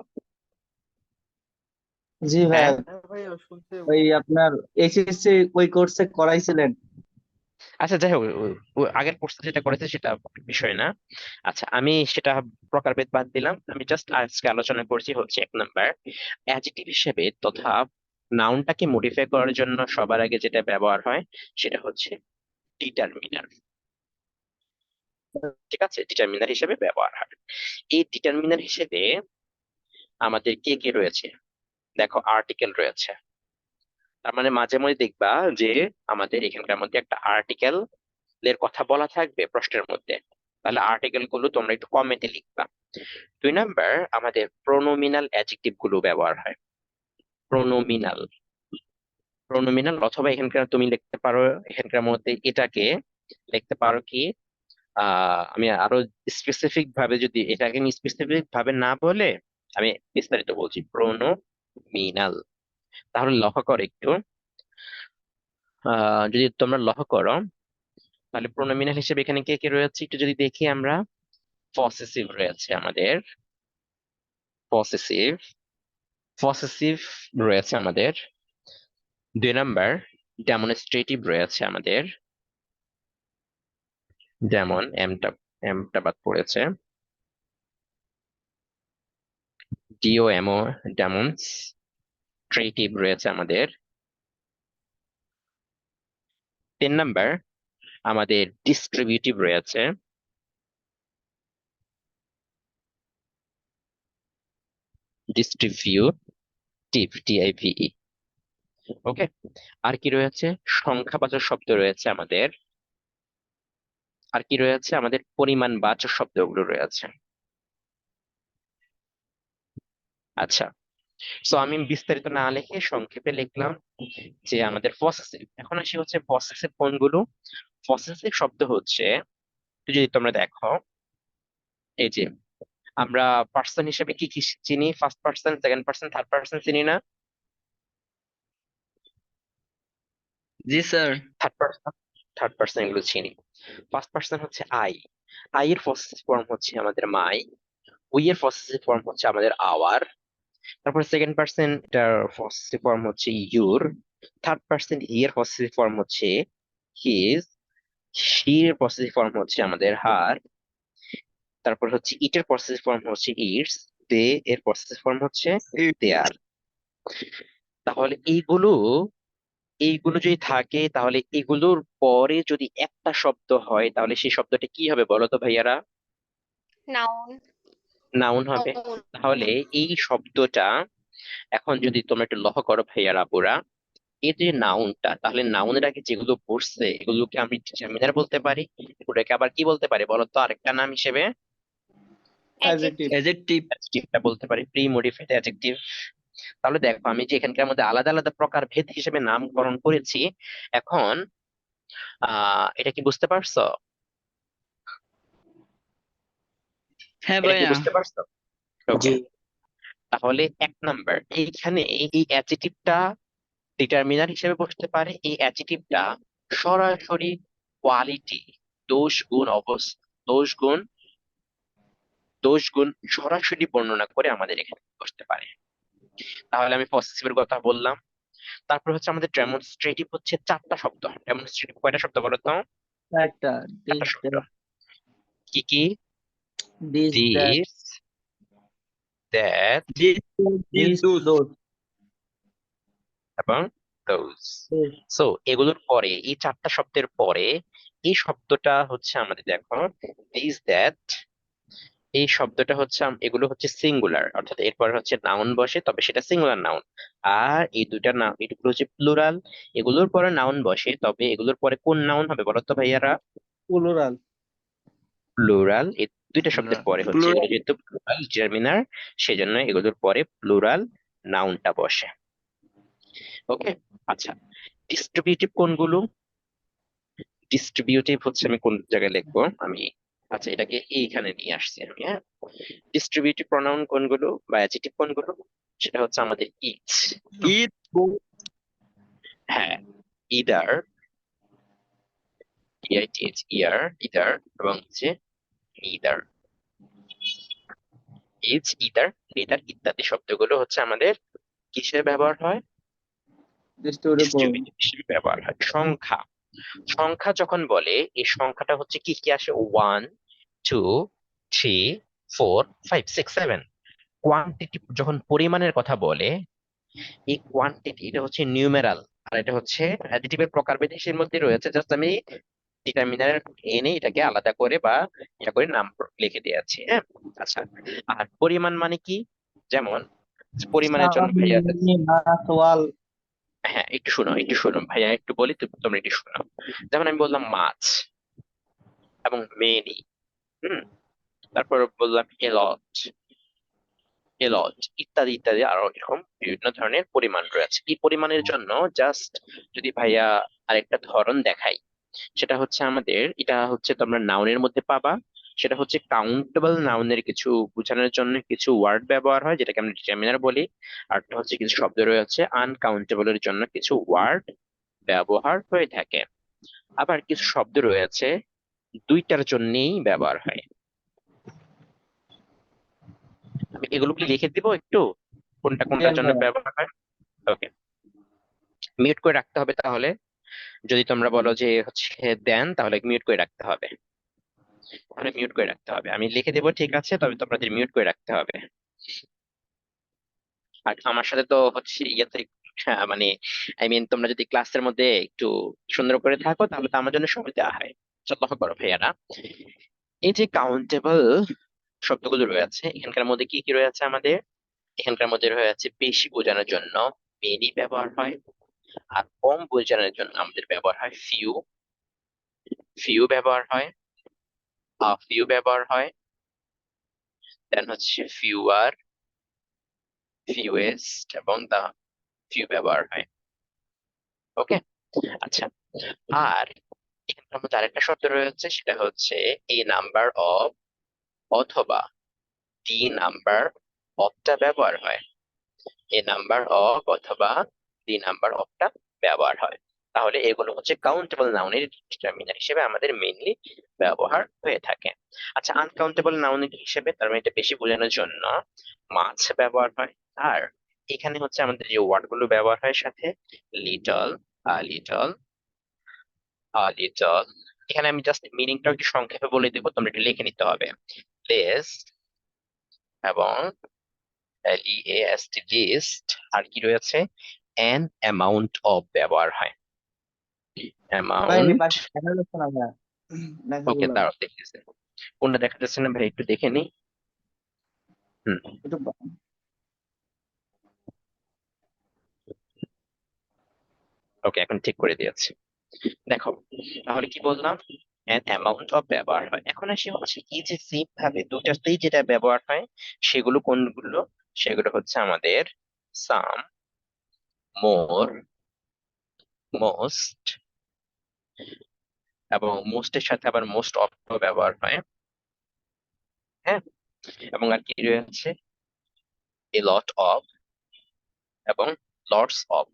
জি ভাই, হ্যাঁ, হ্যাঁ ভাইয়া শুনতে। ওই আপনার এইচএসসি ওই কোর্সে করাইছিলেন। আচ্ছা যাই হোক, আগের কোর্সে যেটা করেছে সেটা বিষয় না। আচ্ছা, আমি সেটা প্রকারভেদ বাদ দিলাম, আমি জাস্ট আজকে আলোচনা করছি হচ্ছে 1 নাম্বার অ্যাডজেক্টিভ হিসেবে তথা নাউনটাকে মডিফাই করার জন্য সবার আগে যেটা ব্যবহার হয় সেটা হচ্ছে ডিটারমিনার। ঠিক আছে, ডিটারমিনার হিসেবে ব্যবহার হয়। এই ডিটারমিনার হিসেবে আমাদের কে কে রয়েছে? দেখো, আর্টিকেল রয়েছে, তার মানে মাঝে মধ্যে দেখবা যে আমাদের এখানকার মধ্যে একটা আর্টিকেল এর কথা বলা থাকবে প্রশ্নের মধ্যে, তাহলে আর্টিকেল গুলো তোমরা একটু কমেন্টে লিখবা। 2 নাম্বার, আমাদের প্রোনোমিনাল অ্যাডজেক্টিভ গুলো ব্যবহার হয়। প্রোনোমিনাল প্রোনোমিনাল অথবা এখানকার তুমি লিখতে পারো, এখানকার মধ্যে এটাকে লিখতে পারো কি, আমি আরো স্পেসিফিক ভাবে, যদি এটাকে আমি স্পেসিফিক ভাবে না বলে আমি বিস্তারিত বলছি, প্রোনোমিনাল। তাহলে লক্ষ্য করো একটু, যদি তোমরা লক্ষ্য করো, তাহলে প্রোনোমিনাল হিসেবে এখানে কে কে রয়েছে একটু যদি দেখি আমরা। পসেসিভ রয়েছে আমাদের, পসেসিভ পসেসিভ রয়েছে আমাদের। 2 নাম্বার, ডেমনস্ট্রেটিভ রয়েছে আমাদের, যেমন এমটা বাদ পড়েছে, ডিওএমও, ডেমনস্ট্রেটিভ রয়েছে আমাদের। 3 নাম্বার, আমাদের ডিস্ট্রিবিউটিভ রয়েছে, ডিস্ট্রিবিউটিভ, ডিআইভিই। ওকে, আর কি রয়েছে? সংখ্যাবাচক শব্দ রয়েছে আমাদের, আর কি রয়েছে, আমাদের পরিমাণবাচক শব্দগুলো রয়েছে। আচ্ছা, সো আমি বিস্তারিত না লিখে সংক্ষেপে লিখলাম যে আমাদের পসেসিভ। এখন আসি হচ্ছে পসেসিভ কোনগুলো। পসেসিভ শব্দ হচ্ছে, যদি তোমরা দেখো, এই যে আমরা পার্সন হিসেবে কি কি চিনি, first person, second person, third person চিনি না? জি স্যার। থার্ড পার্সন এগুলো চিনি। ফার্স্ট পার্সন হচ্ছে আই। আই এর পসেসিভ ফর্ম হচ্ছে আমাদের মাই। উই এর পসেসিভ ফর্ম হচ্ছে আমাদের আওয়ার। তারপর সেকেন্ড পার্সন, এটার পসেসিভ ফর্ম হচ্ছে ইউর। থার্ড পার্সন হি এর পসেসিভ ফর্ম হচ্ছে হিজ। শি এর পসেসিভ ফর্ম হচ্ছে আমাদের হার। তারপর হচ্ছে ইট এর পসেসিভ ফর্ম হচ্ছে ইটস। দে এর পসেসিভ ফর্ম হচ্ছে দেয়ার। তাহলে এইগুলো এইগুলো যদি থাকে, তাহলে এগুলোর পরে যদি একটা শব্দ হয়, তাহলে সেই শব্দটা কি হবে বলো তো ভাইয়ারা? নাউন। নাউন হবে। তাহলে এই শব্দটা, এখন যদি তোমরা একটু লক্ষ্য করো ভাইয়ারা আপুরা, এই যে নাউনটা, তাহলে নাউনের আগে যেগুলো বসছে এগুলোকে আমি ডিটারমিনার বলতে পারি। ওটাকে আবার কি বলতে পারি বলো তো আরেকটা নাম হিসেবে? অ্যাডজেক্টিভ। অ্যাডজেক্টিভ। অ্যাডজেক্টিভটা বলতে পারি, প্রি মডিফাইড অ্যাডজেক্টিভ। তাহলে দেখো আমি যে এখানকার মধ্যে আলাদা আলাদা প্রকার ভেদ হিসেবে নামকরণ করেছি। এখন এটা কি বুঝতে পারছো? হ্যাঁ এটা কি ভাইয়া। বুঝতে পারছো? ওকে। জি। তাহলে এক নাম্বার, এইখানে এই অ্যাডজেক্টিভটা ডিটারমিনার হিসেবে বসতে পারে। এই অ্যাডজেক্টিভটা সরাসরি কোয়ালিটি, দোষ গুণ অবস্থা, দোষ গুণ সরাসরি বর্ণনা করে আমাদের এখানে বসতে পারে। তাহলে আমি পসেসিভের কথা বললাম। তারপর হচ্ছে আমাদের ডেমনস্ট্রেটিভ হচ্ছে চারটা শব্দ। ডেমনস্ট্রেটিভ কয়টা শব্দ বলো তো? একটা চারটা শব্দ। কি কি? This that this, that, this this this দুস। দোজ এবং those। সো এগুলোর পরে, এই চারটা শব্দের পরে এই শব্দটা হচ্ছে আমাদের, দেখো, দিস দ্যাট, এই শব্দটা হচ্ছে এগুলো হচ্ছে সিঙ্গুলার, অর্থাৎ এরপর হচ্ছে নাউন বসে, তবে সেটা সিঙ্গুলার নাউন। আর এই দুইটা নাম, এগুলো হচ্ছে প্লুরাল। এগুলোর পরে নাউন বসে, তবে এগুলোর পরে কোন নাউন হবে বলো তো ভাইয়ারা? প্লুরাল। প্লুরাল। এই দুইটা শব্দের পরে হচ্ছে, এগুলো প্লুরাল। যেহেতু প্লুরাল ডিটারমিনার, সেজন্য এগুলোর পরে প্লুরাল নাউনটা বসে। ওকে। আচ্ছা, ডিস্ট্রিবিউটিভ কোনগুলো? ডিস্ট্রিবিউটিভ হচ্ছে, আমি কোন জায়গায় লিখবো আমি, আচ্ছা এটাকে এইখানে নিয়ে আসছি আমি, হ্যাঁ। ডিস্ট্রিবিউটিভ প্রনাউন কোনগুলো বা অ্যাডজেক্টিভ কোনগুলো? সেটা হচ্ছে আমাদের ইচ। ইট। হ্যাঁ, ইদার, ইআইটিএইচ, ইয়ার, ইদার, এবং হচ্ছে ইদার। ইচ, ইদার, ইদার ইত্যাদি শব্দগুলো হচ্ছে আমাদের কিসের ব্যবহার হয়? ডিস্ট্রিবিউটিভ। ডিস্ট্রিবিউটিভ হিসেবে ব্যবহার হয়। সংখ্যা, সংখ্যা যখন বলে, এই সংখ্যাটা হচ্ছে কি কি আসে? 1, 2, 3, 4, 5, 6, 7। কোয়ান্টিটি যখন পরিমাণের কথা বলে, এই কোয়ান্টিটি এটা হচ্ছে নিউমেরাল, আর এটা হচ্ছে অ্যাডিটিভের প্রকারভেদ এর মধ্যে রয়েছে। জাস্ট আমি ডিটারমিনার এনে এটাকে আলাদা করে বা এটা করে নাম লিখে দিয়েছি, হ্যাঁ। আচ্ছা, আর পরিমাণ মানে কি? যেমন পরিমাণের জন্য ভাইয়া, মাস ওয়াল। হ্যাঁ একটু শোনো ভাইয়া, একটু বলি, তোমরা একটু শোনো। যেমন আমি বললাম মাছ, এবং মেনি, হুম, তারপর বললাম এলট, ইত্যাদি ইত্যাদি, আরো এরকম বিভিন্ন ধরনের পরিমাণ রয়েছে। এই পরিমাণের জন্য জাস্ট যদি ভাইয়া আরেকটা ধরন দেখাই, সেটা হচ্ছে আমাদের, এটা হচ্ছে তোমরা নাউনের মধ্যে পাবা। সেটা হচ্ছে কাউন্টেবল নাউনের কিছু বোঝানোর জন্য কিছু ওয়ার্ড ব্যবহার হয়, যেটাকে আমরা ডিটারমিনার বলি। আর একটা হচ্ছে কিছু শব্দ রয়েছে আনকাউন্টেবল এর জন্য কিছু ওয়ার্ড ব্যবহার হয়ে থাকে। আবার কিছু শব্দ রয়েছে দুইটার জন্যই ব্যবহার হয়। আমি এগুলো কি লিখে দিব একটু, কোনটা কোনটার জন্য ব্যবহার হয়? ওকে, মিউট করে রাখতে হবে তাহলে। যদি তোমরা বলো যে হচ্ছে দেন, তাহলে মিউট করে রাখতে হবে। তাহলে মিউট করে রাখতে হবে, আমি লিখে দেবো ঠিক আছে, তবে তোমাদের মিউট করে রাখতে হবে। আর আমার সাথে তো হচ্ছে ইয়েতে, মানে তোমরা যদি ক্লাসের মধ্যে একটু সুন্দর করে থাকো, তাহলে তো আমার জন্য সুবিধা হয়। লক্ষ্য করো ভাইয়ারা, এই যে কাউন্টেবল শব্দগুলো রয়েছে, এখানকার মধ্যে কি কি রয়েছে আমাদের? এখানকার মধ্যে রয়েছে বেশি বোঝানোর জন্য মেনি ব্যবহার হয়, আর কম বোঝানোর জন্য আমাদের ব্যবহার হয় ফিউ, ব্যবহার হয়। ফিউ ব্যবহার হয়, দেন হচ্ছে ফিউয়ার, ফিউয়েস্ট এবং দা ফিউ ব্যবহার হয়। ওকে, আচ্ছা। আর এখানে আমাদের আরেকটা শব্দ রয়েছে, সেটা হচ্ছে এ নাম্বার অফ অথবা দি নাম্বার অফটা ব্যবহার হয়। এ নাম্বার অফ অথবা দি নাম্বার অফটা ব্যবহার হয়। তাহলে এগুলো হচ্ছে কাউন্টেবল নাউনের ডিটারমিনার হিসেবে আমাদের মেইনলি ব্যবহার হয়ে থাকে। আচ্ছা, আনকাউন্টেবল নাউন হিসেবে তার মানে এটা বেশি বোঝানোর জন্য মাছ ব্যবহার হয়। আর এখানে হচ্ছে আমাদের যে ওয়ার্ড গুলো ব্যবহার হয় সাথে লিটল, লিটল, লিটল। এখানে আমি জাস্ট মিনিংটা একটু সংক্ষেপে বলে দেবো, তোমরা একটু লিখে নিতে হবে। লেস এবং লিএএসটি লিস্ট, আর কি রয়েছে অ্যান অ্যামাউন্ট অফ ব্যবহার হয়। ভাই অ্যামাউন্ট, বাকি দেখা যাচ্ছে না ভাইয়া, ওকে লেখাগুলো দাঁড়াও দেখতেছে, কোনটা দেখা যাচ্ছে না ভাই, একটু দেখে নি। হুম, একটু ওকে এখন ঠিক করে দিয়েছি। দেখো, তাহলে কি বললাম, এন অ্যামাউন্ট অফ ব্যবহার হয়। এখন আসি হচ্ছে এই যে সেম ভাবে দুটাতেই যেটা ব্যবহার হয় সেগুলো কোনগুলো, সেগুলো হচ্ছে আমাদের সাম, মোর, মোস্ট, এবং মোস্টের সাথে আবার মোস্ট অফ ব্যবহার হয়। হ্যাঁ, এবং আর কি রয়েছে এ লট অফ এবং লটস অফ,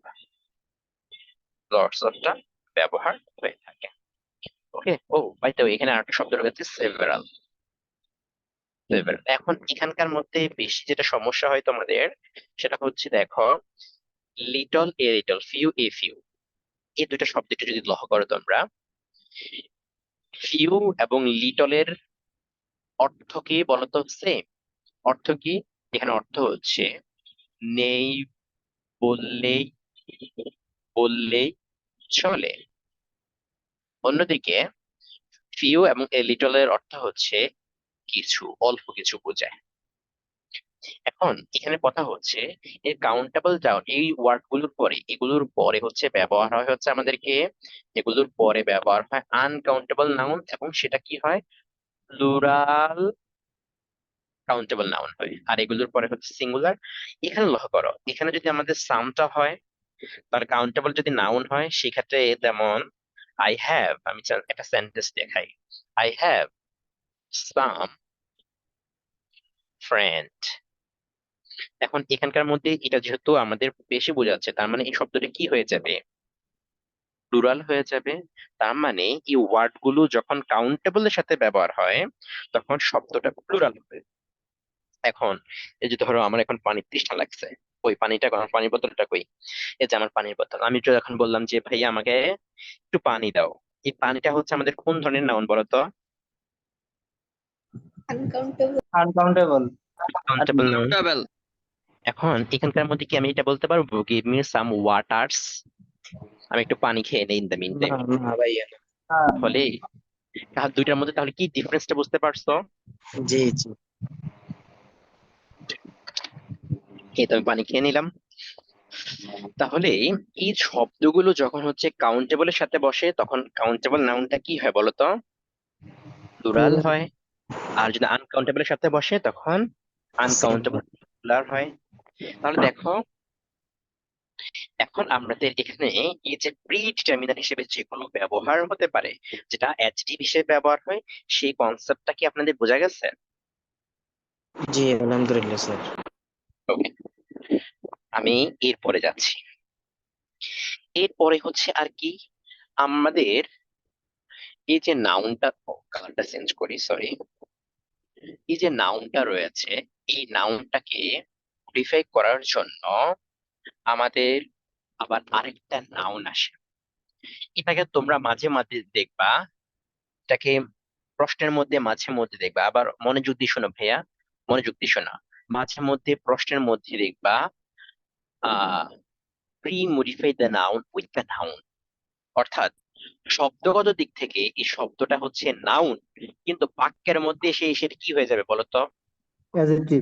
লটস অফটা ব্যবহার হয়ে থাকে। ওকে, ও বাই দ্য ওয়ে, এখানে আরেকটা শব্দ রয়েছে সেভারাল। এখন এখানকার মধ্যে বেশি যেটা সমস্যা হয় তোমাদের, সেটা হচ্ছে দেখো, little a little, few a few, এই দুইটা শব্দ একটু যদি লক্ষ্য করো তোমরা, ফিউ এবং লিটলের অর্থ কি বলতো? সেম অর্থ কি? এখানে অর্থ হচ্ছে নেই, বললেই, বললেই চলে। অন্যদিকে ফিউ এবং এ লিটলের অর্থ হচ্ছে কিছু, অল্প কিছু বোঝায়। এখন এখানে কথা হচ্ছে এই কাউন্টেবল নাউন, এই ওয়ার্ড গুলোর পরে, এগুলোর পরে হচ্ছে ব্যবহার হয় হচ্ছে আমাদেরকে, এগুলোর পরে ব্যবহার হয় আনকাউন্টেবল নাউন, এবং সেটা কি হয়, প্লুরাল কাউন্টেবল নাউন হয়। আর এগুলোর পরে হচ্ছে সিঙ্গুলার। এখানে লক্ষ্য করো, এখানে যদি আমাদের সামটা হয়, তার কাউন্টেবল যদি নাউন হয়, সেক্ষেত্রে যেমন আই হ্যাভ, আমি একটা সেন্টেন্স দেখাই, আই হ্যাভ সাম ফ্রেন্ড। এখন এখানকার মধ্যে এটা যেহেতু আমাদের বেশি বোঝাচ্ছে, তার মানে এই শব্দটা কি হয়ে যাবে, প্লুরাল হয়ে যাবে। তার মানে এই ওয়ার্ড গুলো যখন কাউন্টেবল এর সাথে ব্যবহার হয়, তখন শব্দটা প্লুরাল হবে। এখন এই যে ধরো আমার এখন পানির তৃষ্ণা লাগছে, ওই পানিটা, আমার পানির বোতলটা কই, এই যে আমার পানির বোতল, আমি তো এখন বললাম যে ভাইয়া আমাকে একটু পানি দাও, এই পানিটা হচ্ছে আমাদের কোন ধরনের নাউন বলতো? uncountable, uncountable. Countable noun. Countable. এখন এখানকার মধ্যে কি আমি এটা বলতে পারবো, গিভ মি সাম ওয়াটার্স, আমি একটু পানি খেয়ে নেই ইন দ্য মিন টাইম? না ভাইয়া। তাহলে তার দুইটার মধ্যে তাহলে কি ডিফারেন্সটা বুঝতে পারছো? জি জি। এই তো আমি পানি খেয়ে নিলাম। তাহলে এই শব্দগুলো যখন হচ্ছে কাউন্টেবলের সাথে বসে, তখন কাউন্টেবল নাউনটা কি হয় বলতো? প্লুরাল হয়। আর যদি আনকাউন্টেবলের সাথে বসে, তখন আনকাউন্টেবল প্লুরাল হয়। তাহলে দেখো, এখন আমাদের এখানে এই যে প্রি ডিটারমিনার হিসেবে যেগুলো ব্যবহার হতে পারে, যেটা অ্যাডজেক্টিভ হিসেবে ব্যবহার হয়, সেই কনসেপ্টটা কি আপনাদের বোঝা গেছে? জি আলহামদুলিল্লাহ স্যার। ওকে, আমি এরপরে যাচ্ছি। এরপরে হচ্ছে আর কি, আমাদের এই যে নাউনটা, কালারটা চেঞ্জ করি, সরি, এই যে নাউনটা রয়েছে, এই নাউনটাকে মডিফাই করার জন্য আমাদের আবার আরেকটা নাউন আসে। এটাকে তোমরা মাঝে মাঝে দেখবা, এটাকে প্রশ্নের মধ্যে মাঝে মধ্যে দেখবা, আবার মনোযোগ দিয়ে শোনো ভাইয়া, মনোযোগ দিয়ে শোনো, মাঝে মধ্যে প্রশ্নের মধ্যে দেখবা pre modify the noun with the noun. অর্থাৎ শব্দগত দিক থেকে এই শব্দটা হচ্ছে নাউন, কিন্তু বাক্যের মধ্যে এসে এসে কি হয়ে যাবে বলতো? অ্যাডজেক্টিভ।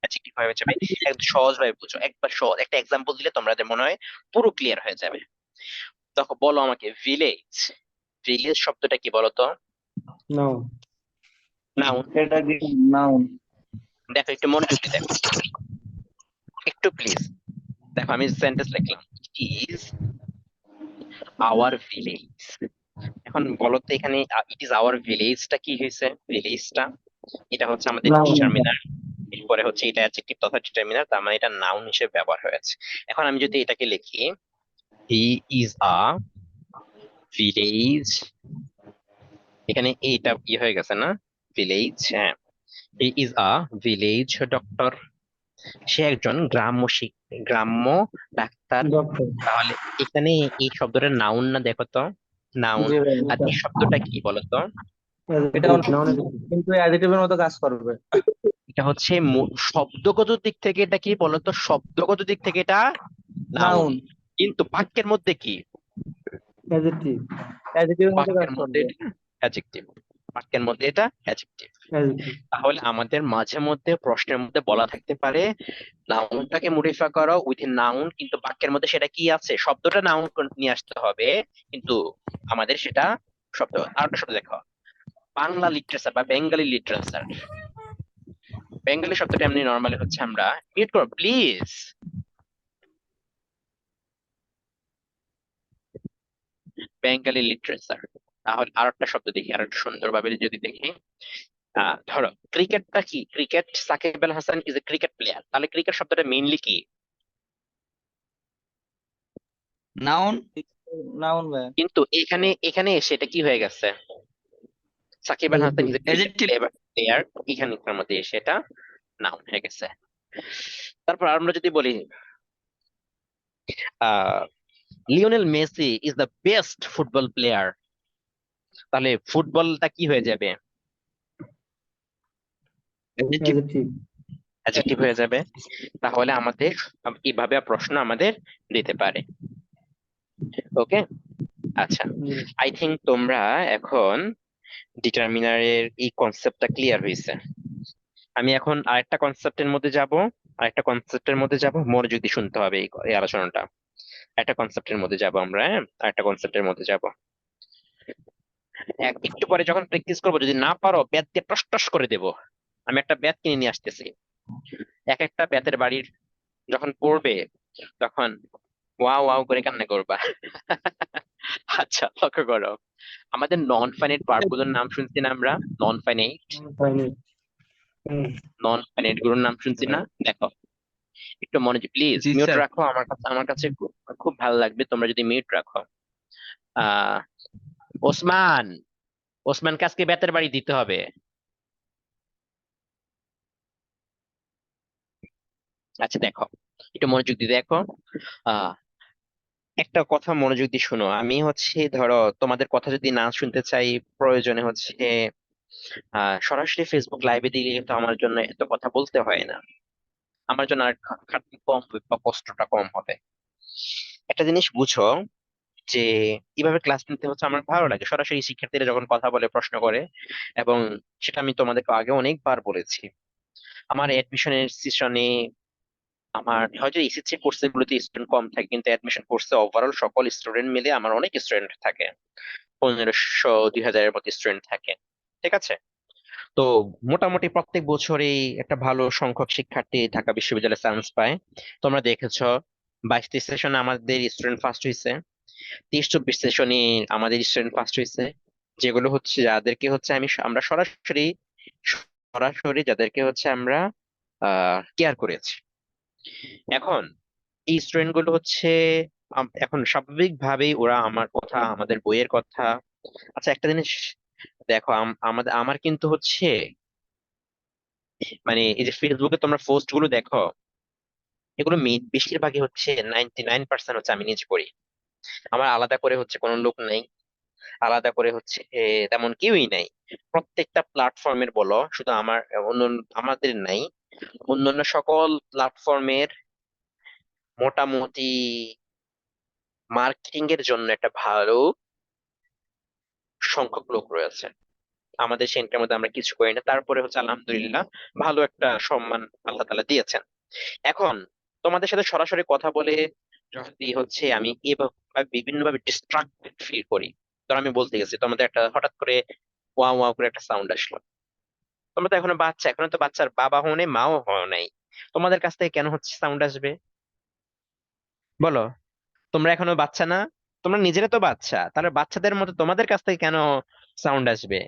অ্যাডজেক্টিভ হয়ে যাবে। একদম সহজ ভাবে বুঝো, একবার সহজ একটা এক্সাম্পল দিলে তোমাদের মনে হয় পুরো ক্লিয়ার হয়ে যাবে। দেখো, বলো আমাকে ভিলেজ, ভিলেজ শব্দটা কি বলতো? নো। নাউন। এটা কি নাউন? দেখো একটু মনোযোগ দিয়ে দেখো, একটু প্লিজ দেখো, আমি সেন্টেন্স লিখলাম, ইজ আওয়ার ভিলেজ। এখন বলো তো এখানে ইট ইজ আওয়ার ভিলেজটা কি হয়েছে? ভিলেজটা এটা হচ্ছে আমাদের নাউন। ডিটারমিনার, এরপরে হচ্ছে এটা অ্যাডজেক্টিভ তথা ডিটারমিনার, তার মানে এটা নাউন হিসেবে ব্যবহার হয়েছে। এখন আমি যদি এটাকে লিখি, হি ইজ আ ভিলেজ, এখানে এইটা কি হয়ে গেছে না, ভিলেজ, হ্যাঁ, he is a village doctor, সে একজন গ্রাম্য ডাক্তার। ডক্টর। তাহলে এখানে এই শব্দটার নাউন না, দেখো তো, নাউন। জি ভাই, আর এই শব্দটা কি বলতো? এটা নাউন কিন্তু অ্যাডিটিভের মতো কাজ করবে। এটা হচ্ছে শব্দগত দিক থেকে এটা কি বলতো, শব্দগত দিক থেকে এটা নাউন, নাউন। কিন্তু বাক্যের মধ্যে কি? অ্যাডিটিভ। অ্যাডিটিভের মতো কাজ বাক্যের মধ্যে করবে। এটা অ্যাডজেক্টিভ, বাক্যের মধ্যে এটা অ্যাডজেক্টিভ। অ্যাডিটিভ। তাহলে আমাদের মাঝে মধ্যে প্রশ্নের মধ্যে বলা থাকতে পারে নাউনটাকে মডিফাই করো উইথ নাউন, কিন্তু বাক্যের মধ্যে সেটা কি আছে, শব্দটা নাউন নিয়ে আসতে হবে, কিন্তু আমাদের সেটা শব্দ। আরেকটা শব্দ দেখো, বাংলা লিটারেচার বা বেঙ্গলি লিটারেচার। বেঙ্গলি শব্দটা এমনি নর্মালি হচ্ছে, আমরা মিউট করো প্লিজ, বেঙ্গলি লিটারেচার। তাহলে আরেকটা শব্দ দেখি, আরেকটা সুন্দরভাবে যদি দেখি, ধরো ক্রিকেটটা কি, cricket, Shakib Al Hasan is a cricket player, তাহলে ক্রিকেট শব্দটা মেইনলি কি? Noun. নাউন ভাই। কিন্তু এখানে এখানে এসে এটা কি হয়ে গেছে, Shakib Al Hasan is a cricket Adjective. Player, এখানকার মধ্যে এসে এটা নাউন হয়ে গেছে। তারপর আমরা যদি বলি ah Lionel Messi is the best football player, তাহলে ফুটবলটা কি হয়ে যাবে? Adjective. অ্যাডিটিভ। অ্যাডজেক্টিভ হয়ে যাবে। তাহলে আমাদের এইভাবে প্রশ্ন আমাদের দিতে পারে। ওকে, আচ্ছা, আই থিংক তোমরা এখন ডিটারমিনারের এই কনসেপ্টটা ক্লিয়ার হয়েছে। আমি এখন আরেকটা কনসেপ্টের মধ্যে যাব, মনোযোগ দিয়ে শুনতে হবে এই আলোচনাটা। একটা কনসেপ্টের মধ্যে যাব আমরা, হ্যাঁ, আরেকটা কনসেপ্টের মধ্যে যাব। একটু পরে যখন প্র্যাকটিস করবো, যদি না পারো ব্যাট দিয়ে টস টস করে দেবো। আমি একটা ব্যাট কিনে নিয়ে আসতেছি, এক একটা ব্যাটের বাড়ির যখন পড়বে, তখন ওয়াও ওয়াও করে কান্না করবা। আচ্ছা, লক্ষ্য করো, আমাদের নন ফাইনাইট ভার্ব গুলোর নাম শুনছি না আমরা? নন ফাইনাইট, নন ফাইনাইট গুলোর নাম শুনছি না? দেখো একটু মনোযোগ প্লিজ, জি মিউট স্যার। রাখো, আমার কাছে খুব খুব ভালো লাগবে তোমরা যদি মিউট রাখো। আহ ওসমান, ওসমানকে আজকে বেতের বাড়ি দিতে হবে। আচ্ছা দেখো, একটু মনোযোগ দিয়ে দেখো, আহ একটা কথা মনোযোগ দিয়ে শোনো। আমি হচ্ছে ধরো তোমাদের কথা যদি না শুনতে চাই, প্রয়োজনে হচ্ছে সরাসরি ফেসবুক লাইভে দিলে তো আমার জন্য এত কথা বলতে হয় না, আমার জন্য আর খাটনি কম হবে বা কষ্টটা কম হবে। একটা জিনিস বুঝো, যে কিভাবে ক্লাস নিতে হচ্ছে আমার ভালো লাগে, সরাসরি শিক্ষার্থীরা যখন কথা বলে, প্রশ্ন করে, এবং সেটা আমি তোমাদেরকে আগে অনেকবার বলেছি। আমার অ্যাডমিশনের সেশনে, আমার হয়তো এসএসসি কোর্সে গুলোতে স্টুডেন্ট কম থাকে, কিন্তু অ্যাডমিশন কোর্সে ওভারঅল সকল স্টুডেন্ট মিলে আমার অনেক স্টুডেন্ট থাকে, 1500 2000-এর মতো স্টুডেন্ট থাকে, ঠিক আছে? তো মোটামুটি প্রত্যেক বছরেই একটা ভালো সংখ্যক শিক্ষার্থী ঢাকা বিশ্ববিদ্যালয়ে চান্স পায়। তোমরা দেখেছো 22-23 সেশনে আমাদের স্টুডেন্ট ফার্স্ট হয়েছে, 23-24 সেশনে আমাদের স্টুডেন্ট ফার্স্ট হয়েছে, যেগুলো হচ্ছে যাদেরকে হচ্ছে আমরা সরাসরি সরাসরি যাদেরকে হচ্ছে আমরা কেয়ার করেছি। এখন এই স্টুডেন্ট গুলো হচ্ছে এখন স্বাভাবিকভাবেই ওরা আমার কথা, আমাদের বইয়ের কথা। আচ্ছা একটা জিনিস দেখো, আমার কিন্তু হচ্ছে, মানে এই যে ফেসবুকে তোমরা পোস্ট গুলো দেখো, এগুলো বেশিরভাগই হচ্ছে 99% হচ্ছে আমি নিজে করি। আমার আলাদা করে হচ্ছে কোনো লোক নাই, আলাদা করে হচ্ছে তেমন কেউই নাই। প্রত্যেকটা প্ল্যাটফর্মের বলো, শুধু অন্য আমাদের নাই, অন্যান্য সকল প্ল্যাটফর্মের মোটামুটি মার্কেটিং এর জন্য একটা ভালো সংখ্যক লোক রয়েছে। আমাদের সেন্টারের মধ্যে আমরা কিছু করি না, তারপরে হচ্ছে আলহামদুলিল্লাহ ভালো একটা সম্মান আল্লাহ তাআলা দিয়েছেন। এখন তোমাদের সাথে সরাসরি কথা বলে যদি হচ্ছে আমি এভাবে বিভিন্ন ভাবে ডিস্ট্রাক্টেড ফিল করি, ধর আমি বলতে গেছি, তোমাদের একটা হঠাৎ করে ওয়া ওয়া করে একটা সাউন্ড আসলো, তোমরা তো এখনো বাচ্চা, এখনো তো বাচ্চার বাবা হও নাই, মাও হও নাই। তোমাদের কাছ থেকে কেন হচ্ছে সাউন্ড আসবে বলো? তোমরা এখনো বাচ্চা না? তোমরা নিজেরা তো বাচ্চা, তাহলে বাচ্চাদের মতো তোমাদের কাছ থেকে কেন সাউন্ড আসবে?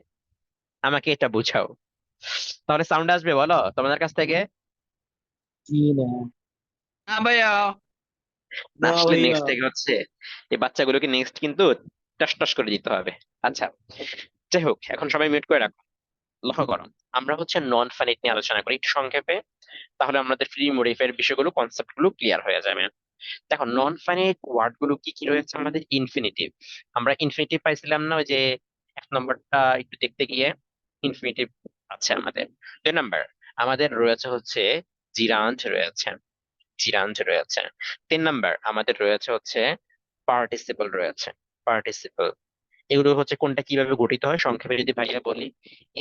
আমাকে এটা বুঝাও। তাহলে সাউন্ড আসবে বলো তোমাদের কাছ থেকে? জি না। না ভাইয়া। না না আসলে ভাইয়া। নেক্সট থেকে হচ্ছে এই বাচ্চাগুলোকে নেক্সট কিন্তু টস টস করে দিতে হবে। আচ্ছা, যাই হোক, এখন সবাই মিউট করে রাখো। লক্ষ্য করো, আমরা হচ্ছে নন ফাইনাইট নিয়ে আলোচনা করি একটু সংক্ষেপে, তাহলে আমাদের ফ্রি মডিফায়ার বিষয়গুলো, কনসেপ্ট গুলো ক্লিয়ার হয়ে যাবে। দেখো, নন ফাইনাইট ওয়ার্ড গুলো কি কি রয়েছে আমাদের? ইনফিনিটিভ। আমরা ইনফিনিটিভ পাইছিলাম না ওই যে এক নম্বরটা একটু দেখতে গিয়ে? ইনফিনিটিভ আছে আমাদের। 2 নাম্বার আমাদের রয়েছে হচ্ছে জিরান্ড রয়েছে, জিরান্ড রয়েছে। 3 নাম্বার আমাদের রয়েছে হচ্ছে পার্টিসিপল রয়েছে, পার্টিসিপল। এগুলো হচ্ছে কোনটা কিভাবে গঠিত হয় সংক্ষেপে যদি ভাইয়া বলি,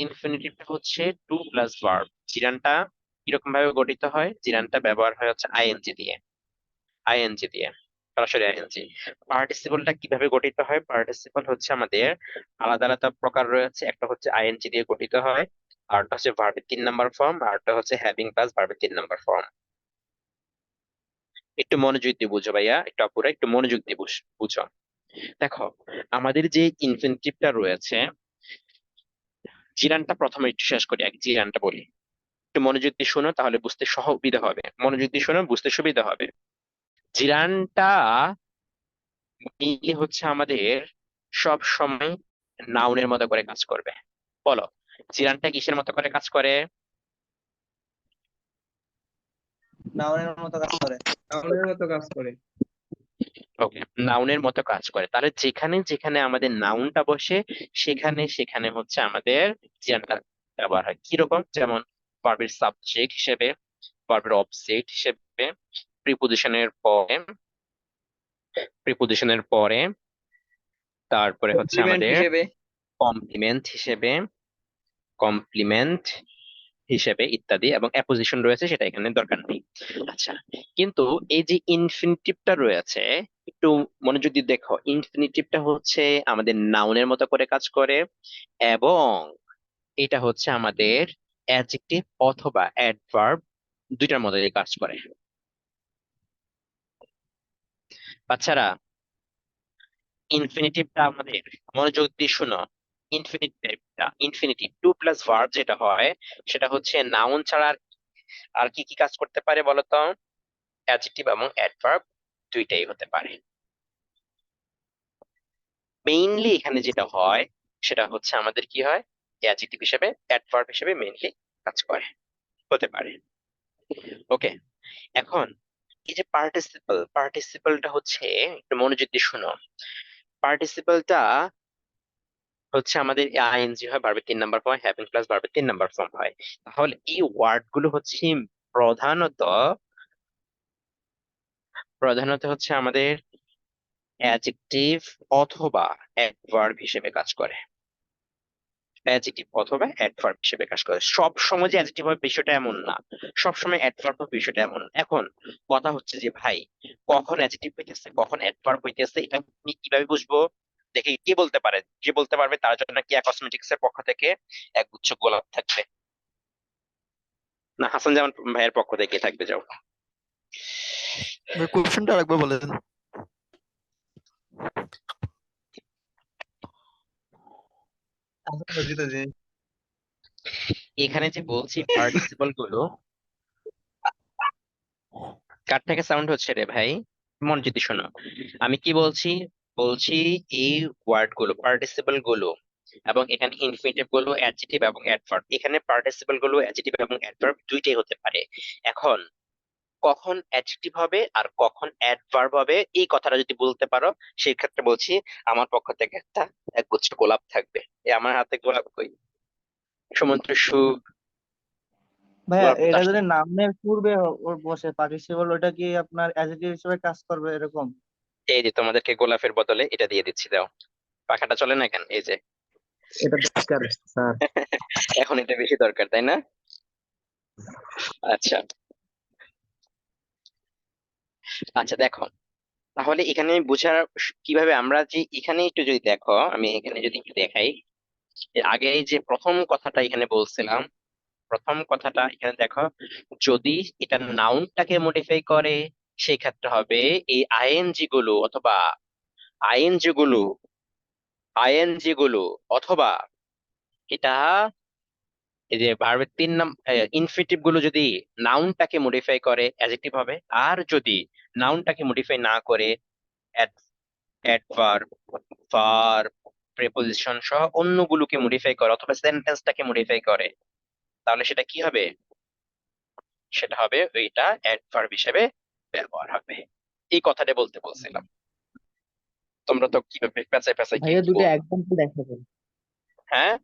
ইনফিনিটিভটা হচ্ছে টু প্লাস ভার্ব। জিরানটা কিরকম ভাবে গঠিত হয়? জিরানটা ব্যবহার হয় হচ্ছে আইএনজি দিয়ে, আইএনজি দিয়ে, সরাসরি আইএনজি। পার্টিসিপলটা কিভাবে গঠিত হয়? পার্টিসিপল হচ্ছে আমাদের আলাদা আলাদা প্রকার রয়েছে, একটা হচ্ছে আইএনজি দিয়ে গঠিত হয়, আরটা হচ্ছে ভার্বের 3 নাম্বার ফর্ম, আরটা হচ্ছে হ্যাভিং প্লাস ভার্বের 3 নাম্বার ফর্ম। একটু মনোযোগ দিয়ে বুঝো ভাইয়া, একটু আপুরা একটু মনোযোগ দিয়ে বুঝো। দেখো, আমাদের যে ইনফিনিটিভটা রয়েছে, জিরানটা প্রথমে একটু শেষ করি, এক জিরানটা বলি, একটু মনোযোগ দিয়ে শোনো, তাহলে বুঝতে সুবিধা হবে। মনোযোগ দিয়ে শোনো, বুঝতে সুবিধা হবে। জিরানটা মিলে হচ্ছে আমাদের সব সময় নাউনের মতো করে কাজ করবে। বলো, জিরানটা কিসের মতো করে কাজ করে? নাউনের মতো কাজ করে। নাউনের মতো কাজ করে। ওকে, নাউনের মতো কাজ করে। তাহলে যেখানে যেখানে আমাদের নাউনটা বসে, সেখানে সেখানে হচ্ছে আমাদের জিরানটা ব্যবহার হয়। কিরকম? যেমন ভার্বের সাবজেক্ট হিসেবে, ভার্বের অবজেক্ট হিসেবে, প্রিপোজিশনের পরে, প্রিপোজিশনের পরে, তারপরে হচ্ছে কমপ্লিমেন্ট আমাদের হিসেবে। কমপ্লিমেন্ট হিসেবে, কমপ্লিমেন্ট হিসেবে ইত্যাদি, এবং অ্যাপোজিশন রয়েছে, সেটা এখানে দরকার নেই। আচ্ছা, কিন্তু এই যে ইনফিনিটিভটা রয়েছে, একটু মনোযোগ দিয়ে দেখো, ইনফিনিটিভটা হচ্ছে আমাদের নাউনের মতো করে কাজ করে, এবং এটা হচ্ছে আমাদের অ্যাডজেক্টিভ অথবা অ্যাডভার্ব দুইটার মধ্যে দিয়ে কাজ করে। বাচ্চারা, ইনফিনিটিভটা আমাদের, মনোযোগ দিয়ে শোনো, ইনফিনিটিভটা, ইনফিনিটিভ টু প্লাস ভার্ব যেটা হয়, সেটা হচ্ছে নাউন ছাড়া আর আর কি কি কাজ করতে পারে বলতো? অ্যাডজেক্টিভ এবং অ্যাডভার্ব দুইটাই হতে পারে। মেইনলি এখানে যেটা হয় সেটা হচ্ছে আমাদের কি হয়, অ্যাডজেক্টিভ হিসেবে, অ্যাডভার্ব হিসেবে মেইনলি কাজ করে, হতে পারে। ওকে, এখন এই যে পার্টিসিপল, পার্টিসিপলটা হচ্ছে, একটু মনোযোগ দিয়ে শোনো, পার্টিসিপলটা হচ্ছে আমাদের আইএনজি হয়, ভার্বের 3 নাম্বার ফর্ম, হ্যাভিং প্লাস ভার্বের 3 নাম্বার ফর্ম হয়। তাহলে এই ওয়ার্ড গুলো হচ্ছে প্রধানত, প্রধানত হচ্ছে আমাদের অ্যাডজেক্টিভ অথবা অ্যাডভার্ব হিসেবে কাজ করে, অ্যাডজেক্টিভ অথবা অ্যাডভার্ব হিসেবে কাজ করে। সব সময় যে অ্যাডজেক্টিভ হবে বিষয়টা এমন না, সব সময় অ্যাডভার্ব হবে বিষয়টা এমন। এখন কথা হচ্ছে যে ভাই, কখন অ্যাডজেক্টিভ হইতেছে কখন অ্যাডভার্ব হইতেছে, এটা আমি কিভাবে বুঝবো? দেখি কে বলতে পারে, যে বলতে পারবে তার জন্য কি কসমেটিক্স এর পক্ষ থেকে এক গুচ্ছ গোলাপ থাকবে। না, হাসান জামান ভাইয়ের পক্ষ থেকে থাকবে, যাও। কোশ্চেনটা আরেকবার বলেন। আচ্ছা, বুঝি তো জি। এখানে যে বলছি পার্টিসিপল গুলো, কার থেকে সাউন্ড হচ্ছে রে ভাই? মন যদি শোনো, আমি কি বলছি? বলছি এই ওয়ার্ড গুলো, পার্টিসিপল গুলো, এবং এখানে ইনফিনিটিভ গুলো, অ্যাডজেক্টিভ এবং অ্যাডভার্ব, এখানে পার্টিসিপল গুলো অ্যাডজেক্টিভ এবং অ্যাডভার্ব দুইটাই হতে পারে। এখন কখন অ্যাডজেক্টিভ হবে আর কখন অ্যাডভার্ব হবে, এই কথাটা যদি বলতে পারো, সেই ক্ষেত্রে বলছি আমার পক্ষ থেকে একটা একগুচ্ছ গোলাপ থাকবে। এই আমার হাতে গোলাপ কই, সমুদ্র সুখ, ভাইয়া, গোলাপটা তো এটা আসছে। যদি নামের পূর্বে ওর বসে পার্টিসিপল, ওটা কি আপনার অ্যাডজেক্টিভ হিসেবে কাজ করবে এরকম? এই যে তোমাদেরকে গোলাপের বদলে এটা দিয়ে দিচ্ছি, দাও। পাখাটা চলে না কেন? এই যে এটা দরকার স্যার। এখন এটা বেশি দরকার, তাই না? আচ্ছা, আচ্ছা, দেখো, তাহলে এখানে বোঝার কিভাবে, আমরা যে এখানে একটু যদি দেখো, আমি এখানে যদি একটু দেখাই, এর আগে এই যে প্রথম কথাটা এখানে বলছিলাম, প্রথম কথাটা এখানে দেখো, যদি এটা নাউনটাকে মডিফাই করে সেই ক্ষেত্রে হবে এই আইএনজি গুলো অথবা আইএনজি গুলো আইএনজি গুলো অথবা এটা এই যে ভার্বের তিন নাম ইনফিনিটিভ গুলো যদি নাউনটাকে মডিফাই করে অ্যাডজেক্টিভ হবে, আর যদি নাউনটাকে মডিফাই না করে অ্যাডভার্ব, ভার্ব, প্রিপোজিশন সহ অন্যগুলোকে মডিফাই করে অথবা সেন্টেন্সটাকে মডিফাই করে, তাহলে সেটা কি হবে? সেটা হবে ওইটা অ্যাডভার্ব হিসেবে ব্যবহার হবে। এই কথাটা বলতে বলছিলাম। তোমরা তো কিভাবে পেঁচায় পেঁচায় কি ভাইয়া দুটো বল- এক্সাম্পল দেখাই দেন। হ্যাঁ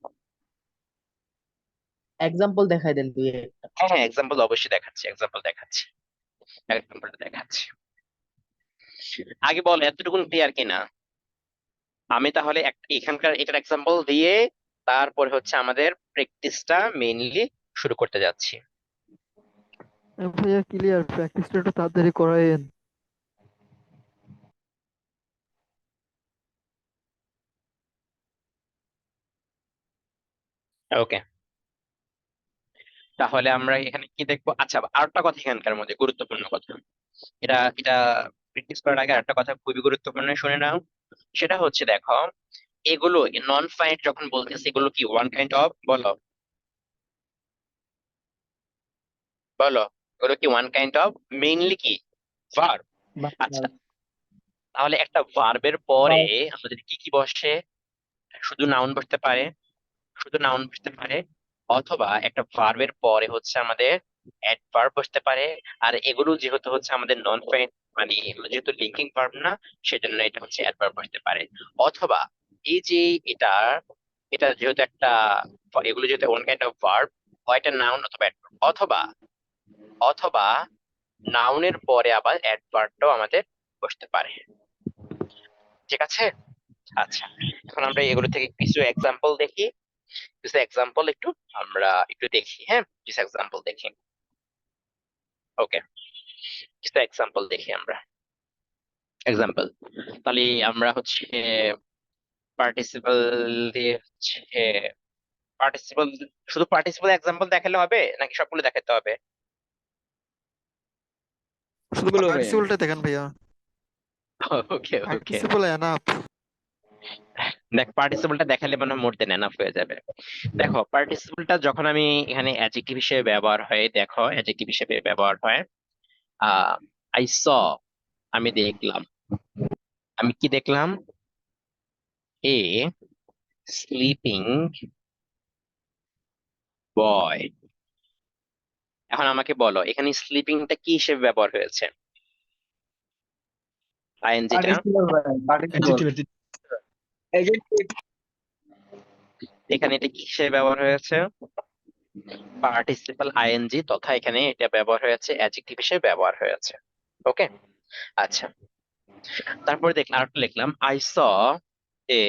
এক্সাম্পল দেখাই দেন দুই একটা। হ্যাঁ হ্যাঁ, এক্সাম্পল অবশ্যই দেখাচ্ছি, এক্সাম্পলটা দেখাচ্ছি। আগে বল এতটুকুন ক্লিয়ার কিনা। আমি তাহলে এখানকার এটার এক্সাম্পল দিয়ে তারপরে হচ্ছে আমাদের প্র্যাকটিসটা মেইনলি শুরু করতে যাচ্ছি। ভাইয়া ক্লিয়ার, প্র্যাকটিসটা একটু তাড়াতাড়ি করায়েন। ওকে, তাহলে আমরা এখানে কি দেখবো? আচ্ছা, আরেকটা কথা এখানকার মধ্যে গুরুত্বপূর্ণ কথা, এটা এটা প্র্যাকটিস করার আগে আরেকটা কথা খুবই গুরুত্বপূর্ণ, শুনে নাও। সেটা হচ্ছে দেখো, এগুলো নন ফাইনাইট যখন বলতেছে এগুলো কি ওয়ান কাইন্ড অফ, বলো বলো, এগুলো কি ওয়ান কাইন্ড অফ, মেইনলি কি ভার্ব। আচ্ছা, তাহলে একটা ভার্বের পরে আমাদের কি কি বসে? শুধু নাউন বসতে পারে, অথবা একটা ভার্বের পরে হচ্ছে আমাদের অ্যাডভার্ব বসতে পারে। আর এগুলো যেহেতু হচ্ছে আমাদের নন ফাইনাইট, মানে এগুলো যেহেতু লিঙ্কিং ভার্ব না, সেজন্য এটা হচ্ছে অ্যাডভার্ব বসতে পারে। অথবা এই যে এটা এটা যেহেতু একটা, এগুলো যেহেতু ওয়ান কাইন্ড অফ ভার্ব, হয় এটা নাউন অথবা adverb, অথবা অথবা নাউনের পরে আবার অ্যাডভার্বটাও আমাদের বসতে পারে। ঠিক আছে? আচ্ছা, এখন আমরা এগুলো থেকে কিছু এক্সাম্পল দেখি, আমরা একটু দেখি। হ্যাঁ, কিছু এক্সাম্পল দেখি। ওকে, কিছু এক্সাম্পল দেখি আমরা। এক্সাম্পল, তাহলে আমরা হচ্ছে পার্টিসিপল দিয়ে হচ্ছে পার্টিসিপল, শুধু পার্টিসিপল এক্সাম্পল দেখালে হবে নাকি সবগুলো দেখাতে হবে? শুধু বলো ভাইয়া। পার্টিসিপলটা দেখেন ভাইয়া, ওকে ওকে, পার্টিসিপল এনাফ। দেখ পার্টিসিপলটা দেখালে মনে হয় মোর দেন এনাফ হয়ে যাবে। দেখো পার্টিসিপলটা যখন আমি এখানে অ্যাডজেক্টিভ হিসেবে ব্যবহার হয়, দেখো অ্যাডজেক্টিভ হিসেবে ব্যবহার হয়, আই স, আমি দেখলাম, আমি কি দেখলাম? এ স্লিপিং বয়। এখন আমাকে বলো এখানে স্লিপিংটা কি হিসেবে ব্যবহার হয়েছে? আইএনজিটা পার্টিসিপল ভাই, পার্টিসিপল এখানে এটা কি হিসেবে ব্যবহার হয়েছে? পার্টিসিপাল আইএনজি, তথা এখানে এটা ব্যবহার হয়েছে অ্যাডজেক্টিভ হিসেবে ব্যবহার হয়েছে। ওকে, আচ্ছা, তারপরে দেখলাম আরেকটা লিখলাম, আই স এ,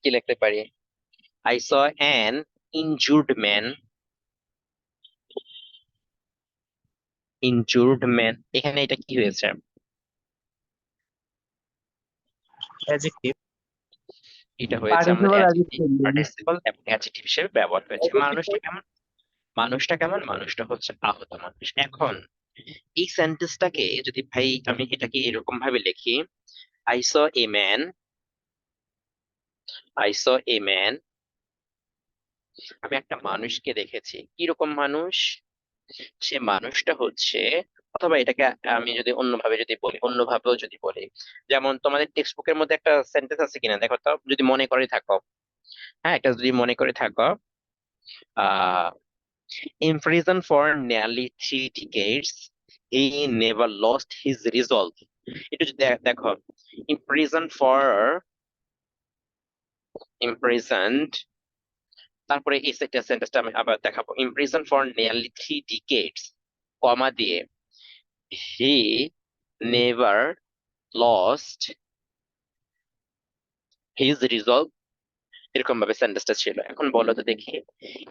কি লিখতে পারি? I saw an injured man. এখানে এটা কি হয়েছে? অ্যাডজেক্টিভ। এটা হয়েছে আমাদের পার্টিসিপল অ্যাডজেক্টিভ, অ্যাডজেক্টিভ পার্টিসিপাল এবং অ্যাডজেক্টিভ হিসেবে ব্যবহার হয়েছে। মানুষটা হচ্ছে আহত মানুষ। এখন এই সেন্টেন্সটাকে যদি ভাই আমি এটাকে এরকম ভাবে লিখি, I saw a man, I saw a man, আমি একটা মানুষকে দেখেছি। কিরকম মানুষ? সে মানুষটা হচ্ছে, অথবা এটাকে আমি যদি অন্যভাবেও যদি বলি, যেমন তোমাদের টেক্সট বুকের মধ্যে একটা সেন্টেন্স আছে কিনা দেখো তো, যদি মনে করে থাকো। হ্যাঁ, এটা যদি মনে করে থাকো, আহ in prison for nearly 3 decades he never lost his resolve। এটা যদি দেখো, imprisoned for, imprisoned, তারপরে এই সেন্টেন্সটা আমি আবার দেখাবো, imprisoned for nearly 3 decades, কমা দিয়ে he never lost his resolve, এরকম ভাবে সেন্টেন্সটা ছিল। এখন বলো তো দেখি,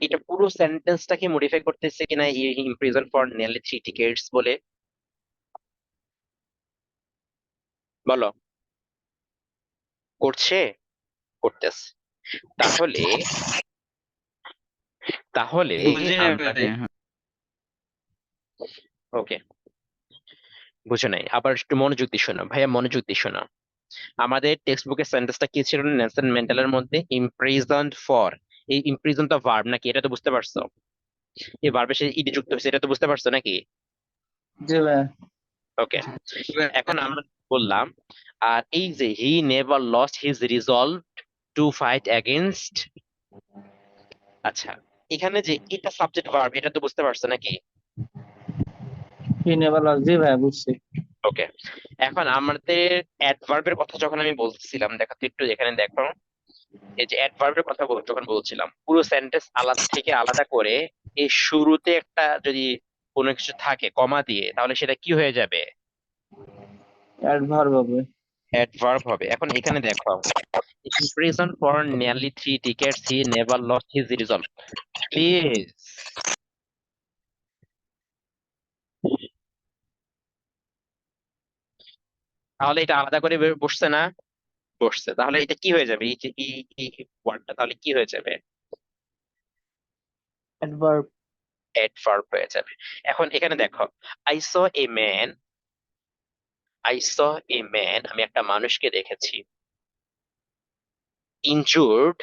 এটা পুরো সেন্টেন্সটাকে মডিফাই করতেছে কিনা এই imprisoned for nearly 3 decades বলে, বলো। করছে, করতেছে। তাহলে তাহলে বুঝি নাই ভাই। আমাদের ওকে, বুঝো নাই, আবার একটু মনোযোগ দিয়ে শোনো ভাইয়া, মনোযোগ দিয়ে শোনো। আমাদের টেক্সট বুকের সেন্টেন্সটা কি ছিল নেলসন ম্যান্ডেলার মধ্যে? ইমপ্রিজনড ফর। এই ইমপ্রিজন তো ভার্ব নাকি, এটা তো বুঝতে পারছো? এই ভার্বের সাথে ইডি যুক্ত হয়েছে, এটা তো বুঝতে পারছো নাকি? জি ভাইয়া। ওকে, এখন আমরা বললাম, আর এই যে he never lost his resolve to fight against, আচ্ছা এখানে যে এটা সাবজেক্ট ভার্ব, এটা তো বুঝতে পারছো নাকি? হি নেভার লস্ট, জি ভাইয়া বুঝছি। ওকে, এখন আমাদের অ্যাডভার্বের কথা যখন আমি বলছিলাম, দেখো তো একটু এখানে দেখো, এই যে অ্যাডভার্বের কথা যখন বলছিলাম, পুরো সেন্টেন্স আলাদা থেকে আলাদা করে এই শুরুতে একটা যদি কোনো কিছু থাকে কমা দিয়ে, তাহলে সেটা কি হয়ে যাবে? অ্যাডভার্ব হবে। অ্যাডভার্ব হবে। এখন এখানে দেখো, in prison for nearly 3 decades he never lost his resolve. Please, তাহলে এটা আলাদা করে বসছে না? বসছে, তাহলে এটা কি হয়ে যাবে? এই যে এই ওয়ার্ডটা তাহলে কি হয়ে যাবে? অ্যাডভার্ব। অ্যাডভার্ব হয়ে যাবে। এখন এখানে দেখো, I saw a man, I saw a man, আমি একটা মানুষকে দেখেছি, injured,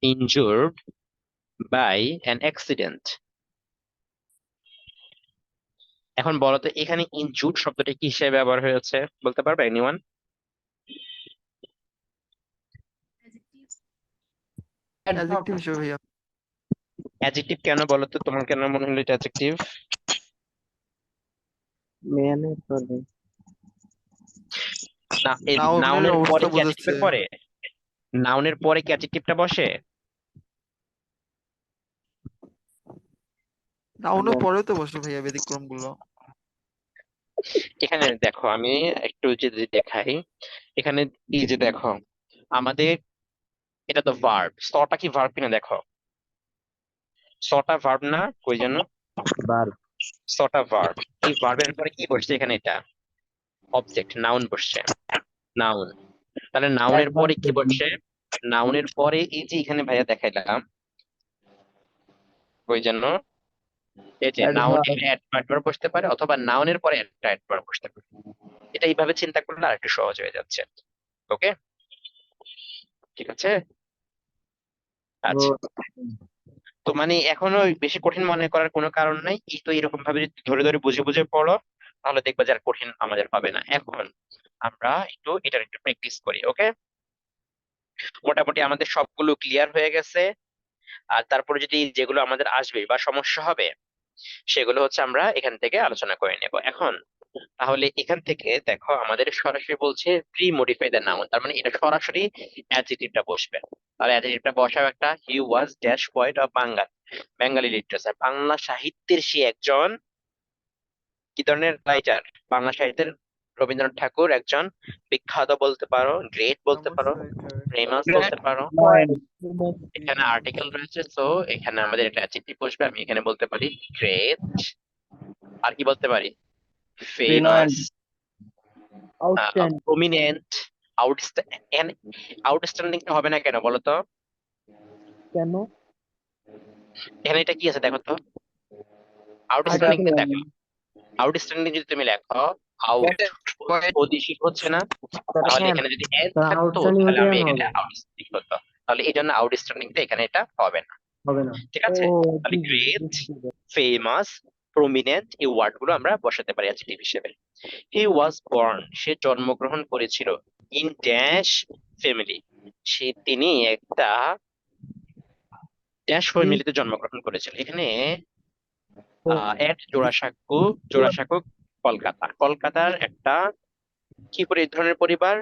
injured by an accident. এখন বলো তো এখানে ইনজুর্ড শব্দটা কি হিসেবে ব্যবহার হয়েছে, বলতে পারবে এনিওয়ান? অ্যাডজেক্টিভ হিসেবে ভাইয়া। অ্যাডজেক্টিভ কেন বলো তো, তোমার কেন মনে হলো এটা অ্যাডজেক্টিভ? ম্যানের পরে না, এই নাউনের নাউনের পরে অবস্থা কি বোঝাচ্ছে। অ্যাডজেক্টিভের পরে, নাউনের পরে কি অ্যাডজেক্টিভটা বসে? নাউনের পরেও তো বসে ভাইয়া ব্যতিক্রম গুলো। এখানে দেখো, আমি একটু যদি দেখাই, এখানে এই যে দেখো, আমাদের এটা তো ভার্ব, সটা কি ভার্ব কিনা দেখো, সটা ভার্ব না, কই যেন, ভার্ব। সটা ভার্ব। এই ভার্বের পরে কি বসছে এখানে? এটা অবজেক্ট, নাউন বসছে, নাউন। তাহলে নাউনের পরে কি বসছে? নাউনের পরে এই যে এখানে ভাইয়া দেখাইলাম, ওই জন্য এই যে নাউন অ্যাডভার্ব। অ্যাডভার্ব বসতে পারে, অথবা নাউনের পরে একটা অ্যাডভার্ব বসতে পারে। এটা এইভাবে চিন্তা করলে আর একটু সহজ হয়ে যাচ্ছে। ওকে, ঠিক আছে। আচ্ছা, তো মানে এখনো বেশি কঠিন মনে করার কোনো কারণ নাই, এই তো এরকম ভাবে যদি ধরে ধরে বুঝে বুঝে পড়ো, তাহলে দেখবা যে আর কঠিন আমাদের হবে না। এখন আমরা একটু এটার একটু প্র্যাকটিস করি। ওকে, মোটামুটি আমাদের সবগুলো ক্লিয়ার হয়ে গেছে। আর তারপরে যদি যেগুলো আমাদের আসবে বা সমস্যা হবে, সেগুলো হচ্ছে আমরা এখান থেকে আলোচনা করে নেব এখন। তাহলে এখান থেকে দেখো, আমাদের সরাসরি বলছে প্রি মডিফাই দ্য নাউন, তার মানে এটা সরাসরি অ্যাডজেক্টিভটা বসবে। তাহলে অ্যাডজেক্টিভটা বসাও একটা, he was dash poet of Bengali literature, Bangla সাহিত্যের সে একজন কি ধরনের রাইটার? বাংলা সাহিত্যের রবীন্দ্রনাথ ঠাকুর একজন বিখ্যাত বলতে পারো, গ্রেট বলতে পারো, ফেমাস বলতে পারো। এখানে আর্টিকেল রয়েছে, তো এখানে আমাদের একটা অ্যাডজেক্টিভ বসবে। আমি এখানে বলতে পারি গ্রেট, আর কি বলতে পারি? Famous, outstanding. প্রমিনেন্ট, আউটস্ট্যান্ডিংটা হবে না কেন বলো তো? কেন? এখানে এটা কি আছে দেখো তো, আউটস্ট্যান্ডিং আর্টিকেল। দেখো, আউটস্ট্যান্ডিং যদি তুমি লেখো, আউট অধিশীল হচ্ছে না, তাহলে এখানে যদি এস থাকতো তাহলে আমি এখানে আউটস্ট্যান্ডিং হতো, তাহলে এই জন্য আউটস্ট্যান্ডিংটা এখানে এটা হবে না। হবে না। ঠিক আছে, তাহলে গ্রেট, ফেমাস, প্রমিনেন্ট, এই ওয়ার্ড গুলো আমরা বসাতে পারি অ্যাডজেক্টিভ হিসেবে। হি ওয়াজ বর্ন, সে জন্মগ্রহণ করেছিল, ইন ড্যাশ ফ্যামিলি, তিনি একটা ড্যাশ ফ্যামিলিতে জন্মগ্রহণ করেছিল। এখানে এট জোড়াসাঁকো, জোড়াসাঁকো কলকাতা, কলকাতার একটা কি করে এই ধরনের পরিবার?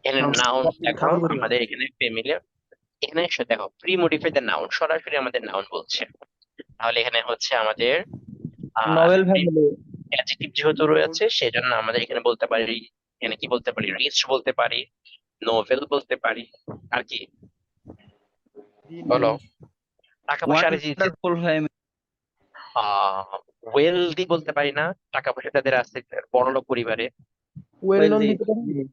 এখানে নাউন দেখো, আমাদের এখানে ফ্যামিলি, এখানে দেখো প্রি মডিফাই দ্য নাউন, সরাসরি আমাদের নাউন বলছে। তাহলে এখানে হচ্ছে আমাদের নোবেল ফ্যামিলি। অ্যাডজেক্টিভ যেহেতু রয়েছে, সেজন্য আমাদের এখানে বলতে পারি, এখানে কি বলতে পারি? রিচ বলতে পারি, নোভেল বলতে পারি, আর কি বলো? টাকা পয়সা আর ওয়ান্ডারফুল ফ্যামিলি। ওয়েলদি বলতে পারি না? টাকা পয়সা তাদের আছে, বড়লোক পরিবারে। Well known Wealthy। দিতে পারেন?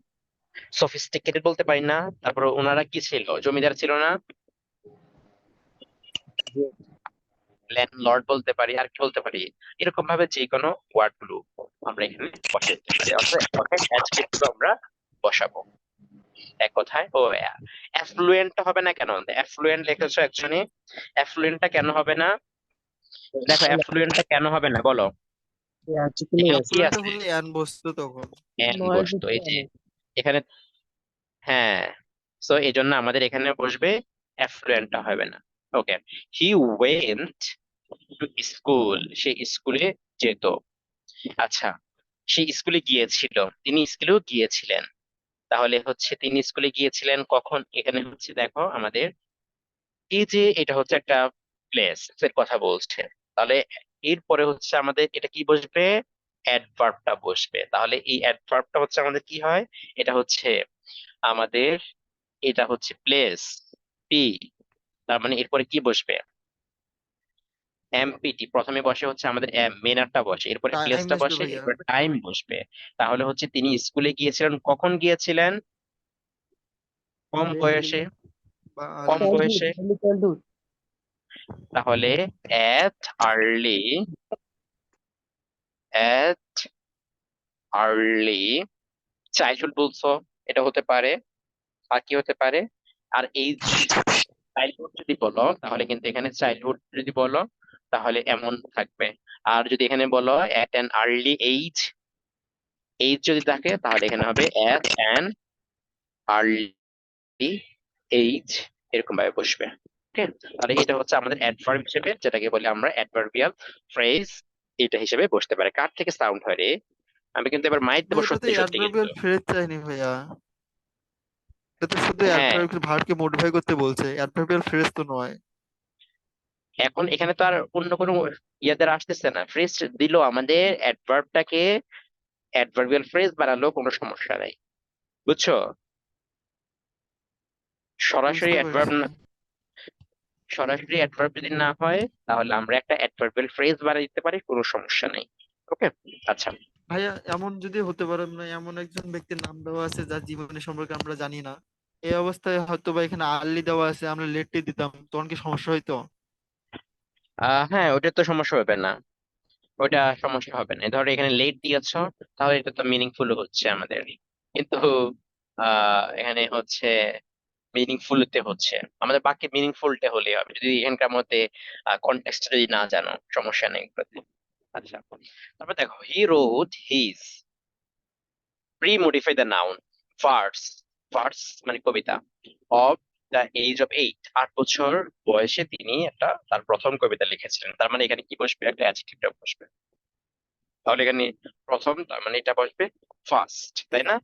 সফিস্টিকেটেড বলতে পারি না? তারপর ওনারা কি ছিল, জমিদার ছিল না? ল্যান্ডলর্ড বলতে পারি, আর কি বলতে পারি, এরকম ভাবে যে কোনো ওয়ার্ড গুলো আমরা এখানে বসাতে পারি, অর্থাৎ এক কথায় অ্যাডজেক্টিভ গুলো আমরা বসাবো। এক কথায় ও অ্যাফ্লুয়েন্ট হবে না কেন? অ্যাফ্লুয়েন্ট লিখেছো একজনে, অ্যাফ্লুয়েন্টটা কেন হবে না? দেখো অ্যাফ্লুয়েন্টটা কেন হবে না বলো, অ্যাকচুয়ালি এখানে কি অ্যাফ্লুয়েন্ট আছে? হলে অ্যান বসতো তখন। এন নয় বসতো, এই যে এখানে, হ্যাঁ, সো এই জন্য আমাদের এখানে বসবে, অ্যাফ্লুয়েন্টটা হবে না। ওকে, হি ওয়েন্ট টু স্কুল, সে স্কুলে যেত। আচ্ছা, সে স্কুলে গিয়েছিল, তিনি স্কুলেও গিয়েছিলেন। তাহলে হচ্ছে তিনি স্কুলে গিয়েছিলেন কখন, এখানে হচ্ছে দেখো আমাদের এই যে এটা হচ্ছে একটা প্লেস এর কথা বলছে, তাহলে এরপরে হচ্ছে আমাদের এটা কি বসবে, অ্যাডভার্বটা বসবে। তাহলে এই অ্যাডভার্বটা হচ্ছে আমাদের কি হয়, এটা হচ্ছে আমাদের, এটা হচ্ছে প্লেস পি, তার মানে এরপরে কি বসবে, এমপিটি প্রথমে বসে হচ্ছে আমাদের মেনারটা বসে, এরপরে টাইম প্লেসটা আসবে বসে, ভাইয়া। এরপরে টাইম বসবে। তাহলে হচ্ছে তিনি স্কুলে গিয়েছিলেন কখন গিয়েছিলেন, কম লেটলি বয়সে, বা কম আর্লি। বয়সে। চাইল্ডহুড তাহলে at early, at early childhood বলছো, এটা হতে পারে, আর কি হতে পারে, আর এই চাইল্ডহুড যদি বলো তাহলে কিন্তু এখানে চাইল্ডহুড যদি বলো তাহলে এমন থাকবে। আর যদি এখানে বলো at an early age, age যদি থাকে তাহলে এখানে হবে at an early age, এরকম ভাবে বসবে। ওকে, তাহলে এটা হচ্ছে আমাদের অ্যাডভার্ব হিসেবে, যেটাকে বলি আমরা অ্যাডভার্বিয়াল ফ্রেজ, এটা হিসেবে বসতে পারে। কার থেকে সাউন্ড হয় রে? আমি কিন্তু এবার মাইর দেবো ভাই এটা তো সত্যি সত্যি কিন্তু। অ্যাডভার্বিয়াল ফ্রেজ চাইনি ভাইয়া, এটা তো শুধু হ্যাঁ, অ্যাডভার্ব ভার্বকে মডিফাই করতে বলছে, অ্যাডভার্বিয়াল ফ্রেজ তো নয়। এখন এখানে তো আর অন্য কোনো ইয়াদের আসতেছে না, ফ্রেজ দিল আমাদের অ্যাডভার্বটাকে, অ্যাডভার্বিয়াল ফ্রেজ বানালো, কোনো সমস্যা নাই, বুঝছো? সরাসরি বুঝতে অ্যাডভার্ব পারছি। না, সরাসরি অ্যাডভার্ব যদি না হয় তাহলে আমরা একটা অ্যাডভার্বিয়াল ফ্রেজ বানিয়ে দিতে পারি, কোনো সমস্যা নেই। ওকে, আচ্ছা। ভাইয়া এমন যদি হতে পারে না, এমন একজন ব্যক্তির নাম দেওয়া আছে যার জীবনের সম্পর্কে আমরা জানি না, এই অবস্থায় হয়তো বা এখানে আর্লি দেওয়া আছে, আমরা লেটলি দিতাম, তখন কি সমস্যা হইতো? হ্যাঁ, ওটা তো সমস্যা হবে না, ওটা সমস্যা হবে না। ধরো এখানে লেট দিয়েছো, তাহলে এটা তো মিনিংফুল হচ্ছে আমাদের, কিন্তু এখানে হচ্ছে মিনিংফুলতে হচ্ছে আমাদের, বাকি মিনিংফুলটা হলেই হবে যদি এখানকার মধ্যে কনটেক্সট যদি না জানো, সমস্যা নেই এগুলোতে। আচ্ছা, তারপর দেখো he wrote his, pre modify the noun, verse, verse মানে কবিতা, অফ দ্য এজ অফ 8, 8 বছর বয়সে তিনি একটা তার প্রথম কবিতা লিখেছিলেন। তার মানে এখানে কি বসবে, একটা অ্যাডজেক্টিভটা বসবে। তাহলে এখানে প্রথম, তার মানে এটা বসবে ফার্স্ট, তাই না?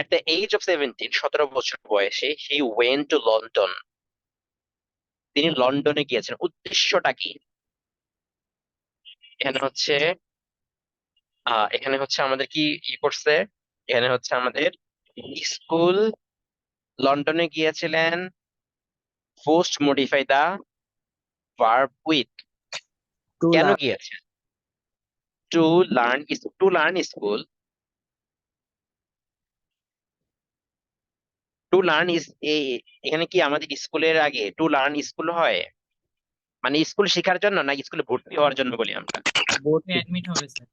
At the age of 17, 17 বছর বয়সে he went to London, তিনি লন্ডনে গিয়েছেন। উদ্দেশ্যটা কি? এখানে হচ্ছে এখানে হচ্ছে আমাদের কি কি করছে, এখানে হচ্ছে আমাদের স্কুল, লন্ডনে গিয়েছিলেন, post modify the verb with, to কেন লার্ন গিয়েছেন, to learn, to learn school, to learn is, এখানে কি আমাদের স্কুলের আগে টু লার্ন স্কুল হয়, মানে স্কুল শেখার জন্য না স্কুলে ভর্তি হওয়ার জন্য বলি আমরা, ভর্তি অ্যাডমিট হবে স্যার।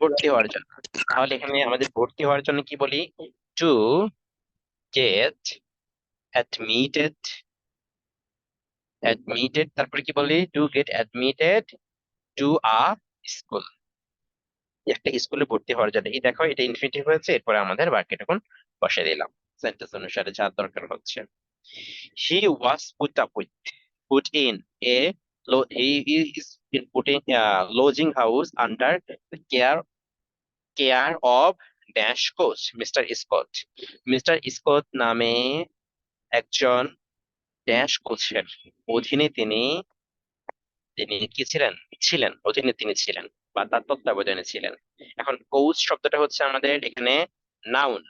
ভর্তি হওয়ার জন্য। তাহলে এখানে আমাদের ভর্তি হওয়ার জন্য কি বলি, টু গেট অ্যাডমিটেড, অ্যাডমিটেড, তারপরে কি বলি, to get admitted to a school, একটা স্কুলে ভর্তি হওয়ার জন্য। এই দেখো এটা ইনফিনিটিভ হয়েছে, এরপরে আমাদের বাকি তখন বসে দিলাম সেন্টেন্স অনুসারে যা দরকার হচ্ছে। He was put up with, put in a he is in putting lodging house under the care of dash coach mister Scott, mister Scott নামে একজন ড্যাশ কোচের অধীনে তিনি, তিনি কি ছিলেন, ছিলেন অধীনে তিনি ছিলেন বা তার তত্ত্বাবধানে ছিলেন। এখন কোচ শব্দটা হচ্ছে আমাদের এখানে নাউন,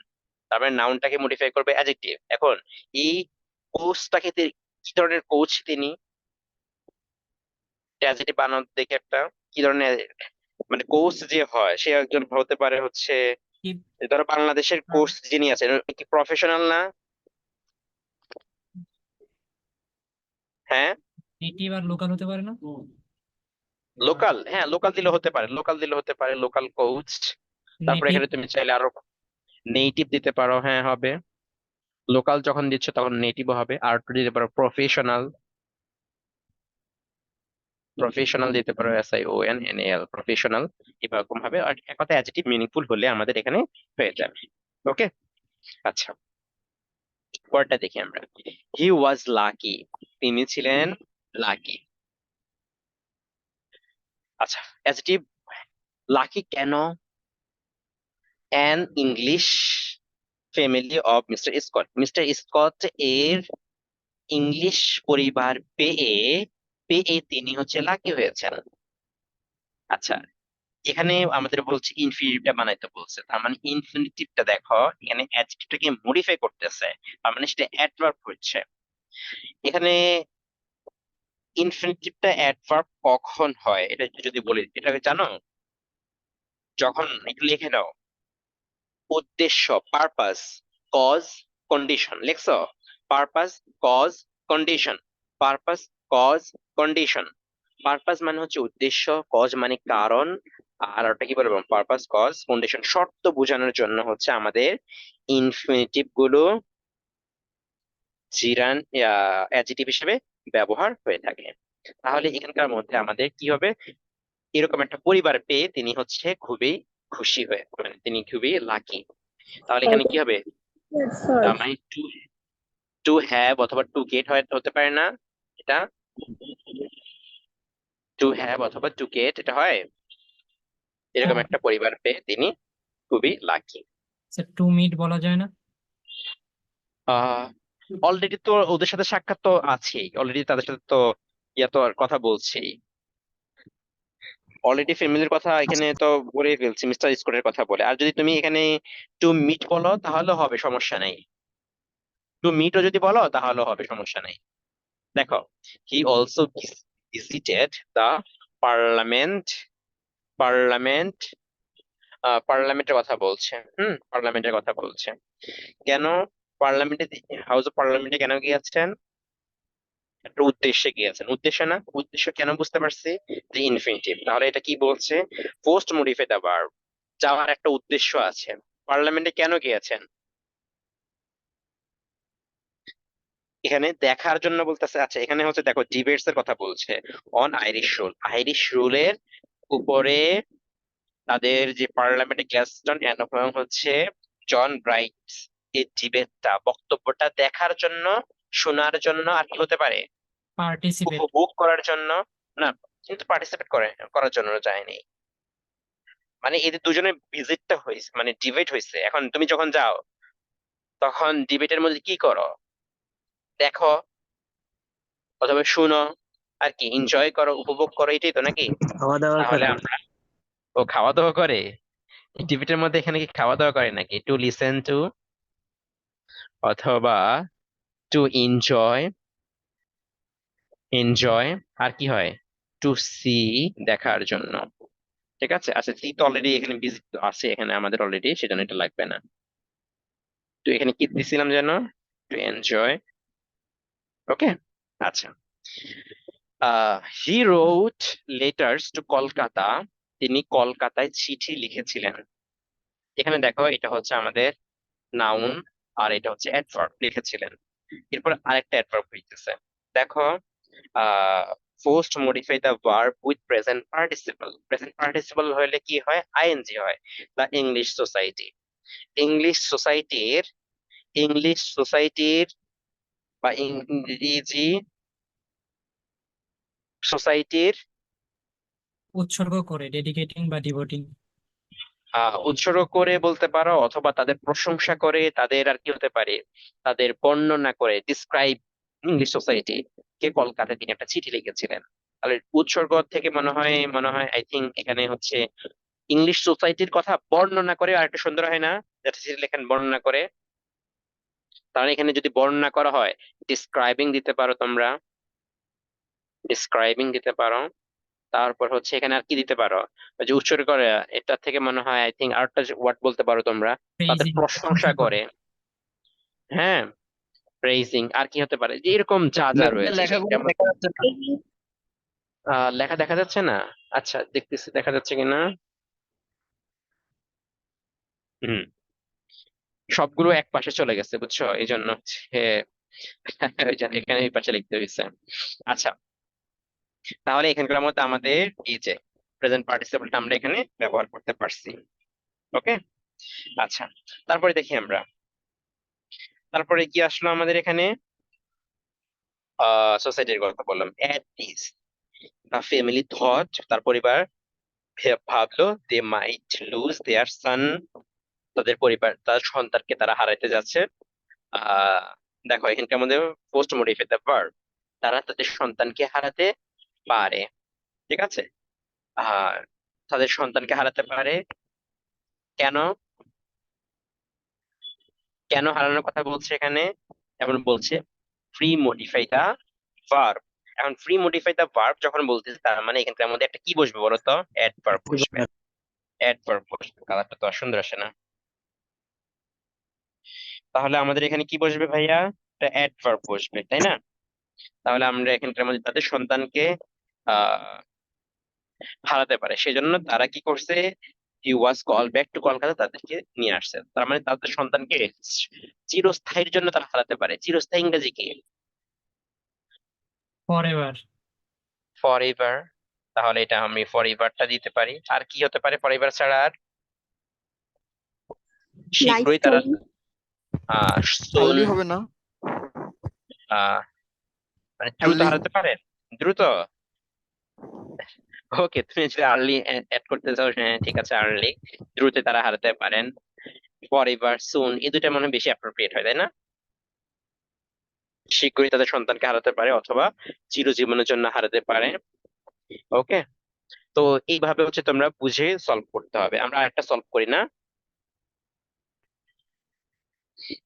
তারপরে নাউনটাকে মডিফাই করবে অ্যাডজেক্টিভ। এখন এই কোচটাকে কি ধরনের কোচ তিনি, অ্যাডজেক্টিভ বানানো দেখে একটা কি ধরনের, মানে কোচ যে হয় সে একজন হতে পারে হচ্ছে, কি ধরো বাংলাদেশের কোচ যিনি আছেন উনি কি প্রফেশনাল না? হ্যাঁ, নেটিভ আর লোকাল হতে পারে না? লোকাল, হ্যাঁ লোকাল দিলে হতে পারে, লোকাল দিলে হতে পারে, লোকাল কোচ। তারপর নেটিভ এখানে তুমি চাইলে আরো নেটিভ দিতে পারো, হ্যাঁ হবে। লোকাল যখন দিচ্ছ তখন নেটিভ হবে। আর একটু দিতে পারো প্রফেশনাল, প্রফেশনাল দিতে পারো, SIONNAL, প্রফেশনাল। এরকম ভাবে, আর এক কথা অ্যাডজেক্টিভ মিনিংফুল হলে আমাদের এখানে হয়ে যাবে। ওকে, আচ্ছা পরেরটা দেখি আমরা। হি ওয়াজ লাকি, তিনি ছিলেন লাকি। আচ্ছা, অ্যাডজেক্টিভ লাকি কেন? An English family of mister Scott, mister Scott এর ইংলিশ পরিবার পেয়ে পেয়ে তিনি হচ্ছে লাকি হয়েছেন। আচ্ছা, এখানে আমাদের বলছে ইনফিনিটিভটা বানাইতে বলছে, তার মানে ইনফিনিটিভটা দেখো এখানে অ্যাডজেক্টিভটাকে মডিফাই করতেছে, তার মানে সেটা অ্যাডভার্ব হচ্ছে। এখানে ইনফিনিটিভটা অ্যাডভার্ব কখন হয় এটা যদি বলি, এটাকে জানো? যখন একটু লিখে নাও, উদ্দেশ্য, পারপাস, কজ, কন্ডিশন লিখছো। Purpose, cause, condition, purpose, cause, condition. Purpose মানে হচ্ছে উদ্দেশ্য, কজ মানে কারণ, আর ওটা কি বলবো, পারপাস, কজ, কন্ডিশন শর্ত বোঝানোর জন্য হচ্ছে আমাদের ইনফিনিটিভ গুলো জিরান অ্যাডজেক্টিভ হিসেবে ব্যবহার হয়ে থাকে। তাহলে এখানকার মধ্যে আমাদের কি হবে, এরকম একটা পরিবার পেয়ে তিনি হচ্ছে খুবই খুশি হয়ে, মানে তিনি খুবই লাকি। তাহলে এখানে কি হবে, তার মানে টু টু হ্যাভ অথবা টু গেট হতে পারে না এটা? টু হ্যাভ অথবা টু গেট এটা হয়। এরকম হ্যাঁ, একটা পরিবার পেয়ে তিনি খুবই লাকি। স্যার টু মিট বলা যায় না? অলরেডি তো ওদের সাথে সাক্ষাৎ তো আছেই, অলরেডি তাদের সাথে তো ইয়া তো আর কথা বলছেই, অলরেডি ফ্যামিলির কথা এখানে তো বলে ফেলছি মিস্টার স্কটের কথা বলে। আর যদি তুমি এখানে টু মিট বলো তাহলে হবে, সমস্যা নেই। টু মিটও যদি বলো তাহলে হবে, সমস্যা নেই। দেখো, he also visited the parliament, parliament, পার্লামেন্টের কথা বলছে, পার্লামেন্টের কথা বলছে। কেন পার্লামেন্টে, হাউস অফ পার্লামেন্টে কেন গিয়েছেন? একটা উদ্দেশ্যে গিয়েছেন, উদ্দেশ্য না, উদ্দেশ্য কেন বুঝতে পারছি, যে ইনফিনিটিভ। তাহলে এটা কি বলছে, পোস্ট মডিফাই দা ভার্ব, যাওয়ার একটা উদ্দেশ্য আছে। পার্লামেন্টে কেন গিয়েছেন? এখানে দেখার জন্য বলতেছে। আচ্ছা, এখানে হচ্ছে দেখো ডিবেটস এর কথা বলছে, অন আইরিশ রুল, আইরিশ রুলের উপরে তাদের যে পার্লামেন্টে গ্লাসস্টোন এবং হচ্ছে জন ব্রাইট এই ডিবেটটা, বক্তব্যটা দেখার জন্য, শোনার জন্য, আর কি হতে পারে, পার্টিসিপেট। উপভোগ করার জন্য। না, কিন্তু পার্টিসিপেট করার জন্য যায়নি। মানে এদের দুজনের ভিজিটটা হয়েছে, মানে ডিবেট হয়েছে। এখন তুমি যখন যাও তখন ডিবেটের মধ্যে কি করো, দেখো অথবা শুনো, আর কি এনজয় করো, উপভোগ করো, এটাই তো নাকি? খাওয়া দাওয়া তাহলে করে। আমরা, ও খাওয়া দাওয়া করে, ডিবেটের মধ্যে এখানে কি খাওয়া দাওয়া করে নাকি? টু লিসেন টু অথবা টু এনজয়, এনজয়, আর কি হয়, টু সি, দেখার জন্য। ঠিক আছে, আচ্ছা সি তো অলরেডি এখানে ভিজিট আছে এখানে আমাদের অলরেডি, সেজন্য এটা লাগবে না। তো এখানে কি দিছিলাম যেন, টু এনজয়। ওকে, আচ্ছা। He wrote letters to Kolkata, তিনি কলকাতায় চিঠি লিখেছিলেন। এখানে দেখো এটা হচ্ছে আমাদের নাউন, আর এটা হচ্ছে অ্যাডভার্ব, লিখেছিলেন। এরপর আরেকটা অ্যাডভার্ব হইতেছে, দেখো, post modify the verb with present participle, present participle হলে কি হয়, আইএনজি হয়। দ্য ইংলিশ সোসাইটি, ইংলিশ সোসাইটির, ইংলিশ সোসাইটির বা ইংরেজি সোসাইটির উৎসর্গ করে, ডেডিকেটিং বা ডিভোটিং। উৎসর্গ করে বলতে পারো, অথবা তাদের প্রশংসা করে, তাদের আর কি হতে পারে, তাদের বর্ণনা করে, ডিসক্রাইব ইংলিশ সোসাইটি কে কলকাতায় তিনি একটা চিঠি লিখেছিলেন। তাহলে উৎসর্গ থেকে মনে হয় আই থিঙ্ক এখানে হচ্ছে ইংলিশ সোসাইটির কথা বর্ণনা করে, আর একটা সুন্দর হয় না, যেটা চিঠি লেখেন বর্ণনা করে। তাহলে এখানে যদি বর্ণনা করা হয়, ডিসক্রাইবিং দিতে পারো তোমরা, ডিসক্রাইবিং দিতে পারো। তারপর হচ্ছে এখানে আর কি দিতে পারো, ওই যে উৎসর্গ করে, এটা থেকে মনে হয় আই থিঙ্ক আরেকটা ওয়ার্ড বলতে পারো তোমরা, তাদের প্রেইজিং, প্রশংসা প্রশংসা করে। করে। হ্যাঁ, প্রেজিং আর কি হতে পারে যে এরকম যা যা রয়েছে লেখাগুলো যেমন দেখা যাচ্ছে না। লেখা দেখা যাচ্ছে না। আচ্ছা দেখতেছি দেখা যাচ্ছে কিনা। হুম, সবগুলো এক পাশে চলে গেছে বুঝছো, এই জন্য হচ্ছে ওই জন্য এখানে এই পাশে লিখতে হয়েছে। আচ্ছা, তাহলে এখানকার মধ্যে আমাদের এই যে প্রেজেন্ট পার্টিসিপলটা আমরা এখানে ব্যবহার করতে পারছি। ওকে, আচ্ছা, তারপরে দেখি আমরা, তারপরে কি আসলো আমাদের এখানে, সোসাইটির কথা বললাম। At this the family thought, তার পরিবার ভাবলো দে মাইট লুজ দেয়ার সান, তাদের পরিবার তার সন্তানকে তারা হারাইতে যাচ্ছে। আহ দেখো এখানকার মধ্যে পোস্ট মডিফাই দ্য ভার্ব, তারা তাদের সন্তানকে হারাতে পারে। ঠিক আছে, আর তাদের সন্তানকে হারাতে পারে কেন, কেন হারানোর কথা বলছে এখানে, এমন বলছে ফ্রি মডিফাই দা ভার্ব। এখন ফ্রি মডিফাই দা ভার্ব যখন বলতেছে তার মানে এখানকার মধ্যে একটা কি বসবে বলো তো, অ্যাডভার্ব বসবে। অ্যাডভার্ব বসবে, কালারটা তো আর সুন্দর আসে না। তাহলে আমাদের এখানে কি বসবে ভাইয়া, একটা অ্যাডভার্ব বসবে তাই না। তাহলে আমরা এখানকার মধ্যে তাদের সন্তানকে আহ হারাতে পারে, সেজন্য তারা কি করছে, হি ওয়াজ কল ব্যাক টু কলকাতা, তাদেরকে নিয়ে আসছে। তার মানে তাদের সন্তানকে চিরস্থায়ীর জন্য তারা হারাতে পারে। চিরস্থায়ী ইংরেজি কি, ফরএভার। For ever. তাহলে এটা আমি ফর এভারটা দিতে পারি। আর কি হতে পারে ফর এভার ছাড়া আর, শীঘ্রই তারা, সুন, আর্লি হবে না? মানে দ্রুত আর্লি। হারাতে পারেন, দ্রুত। ওকে, তুমি যদি আর্লি অ্যাড করতে চাও, হ্যাঁ ঠিক আছে, আর্লি, দ্রুত তারা হারাতে পারেন। ফর এভার, সুন, এই দুইটা মনে হয় বেশি অ্যাপ্রোপ্রিয়েট হয় তাই না। শীঘ্রই তাদের সন্তানকে হারাতে পারে অথবা চিরজীবনের জন্য হারাতে পারে। ওকে, তো এইভাবে হচ্ছে তোমরা বুঝে সলভ করতে হবে। আমরা একটা সলভ করি না,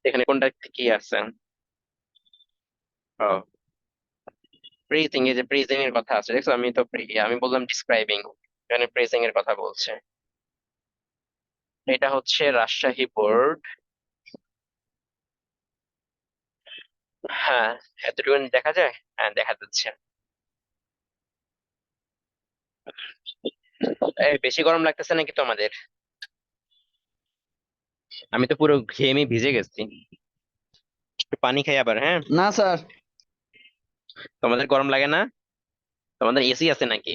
এখানে কোনটা কি আছে, প্রেজিং, এই যে প্রেজিং এর কথা আছে দেখছো, আমি তো আমি বললাম ডিসক্রাইবিং, এখানে প্রেজিং এর কথা বলছে। এটা হচ্ছে রাজশাহী বোর্ড। হ্যাঁ, এতটুকু দেখা যায়, হ্যাঁ দেখা যাচ্ছে। এই বেশি গরম লাগতেছে নাকি তোমাদের? আমি তো পুরো ঘেমে ভিজে গেছি। একটু পানি খাই আবার, হ্যাঁ। না স্যার, তোমাদের গরম লাগে না? তোমাদের এসি আছে নাকি?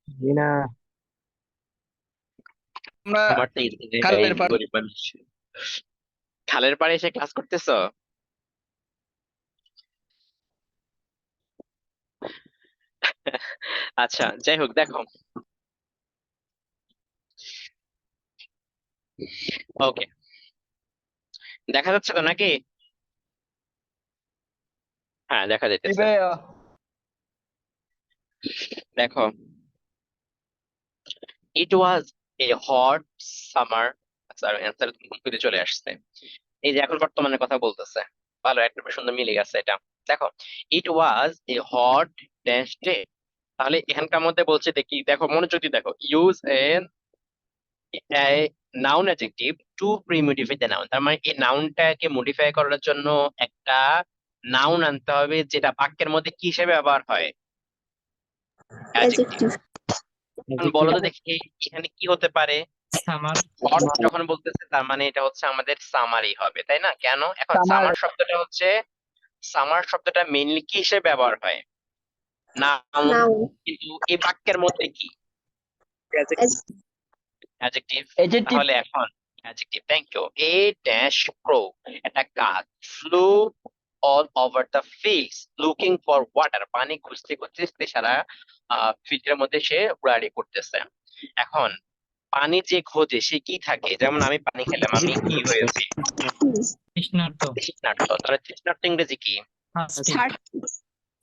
জি না। আমরা আমার তো এসি নেই ভাই, খালের পাড়ে। গরিব মানুষ। খালের পাড়ে এসে ক্লাস করতেছো? আচ্ছা, যাই হোক, দেখো, ওকে, দেখা যাচ্ছে তো নাকি? হ্যাঁ দেখা জি যাইতেছে। ভাইয়া। দেখো, ইট ওয়াজ এ হট সামার, অ্যান্সার মুখে চলে আসছে। এই যে এখন বর্তমানে কথা বলতেছে, ভালো একটা সুন্দর মিলে গেছে এটা। দেখো, ইট ওয়াজ এ হট ড্যাশ ডে, তাহলে এখানকার মধ্যে বলছে দেখি, দেখো মনোযোগ দিয়ে দেখো, use a noun adjective two premodify the noun. তার মানে এই নাউনটাকে মডিফাই করার জন্য একটা নাউন আনতে হবে যেটা বাক্যের মধ্যে কি হিসেবে ব্যবহার হয়, অ্যাডজেক্টিভ। বলো তো দেখি এখানে কি হতে পারে। সামার। হট যখন বলতেছে তার মানে এটা হচ্ছে আমাদের সামারি হবে তাই না। কেন, এখন সামার। সামার শব্দটা হচ্ছে, সামার শব্দটা মেইনলি কি হিসেবে ব্যবহার হয়, নাউন। Noun. কিন্তু এই বাক্যের মধ্যে কি, অ্যাডজেক্টিভ। এজেক্টিভ। তাহলে এখন adjective, thank you. A dash crow, একটা কাক, flew all over the fields looking for water, পানি খুঁজতে খুঁজতে সারা ফিল্ডের মধ্যে সে উড়াউড়ি করতেছে। এখন পানি যে খোঁজে সে কি থাকে, যেমন আমি পানি খেলাম, আমি কি হয়েছি, তৃষ্ণার্ত। তৃষ্ণার্ত। তাহলে তৃষ্ণার্ত ইংরেজি কি? থার্স্টি।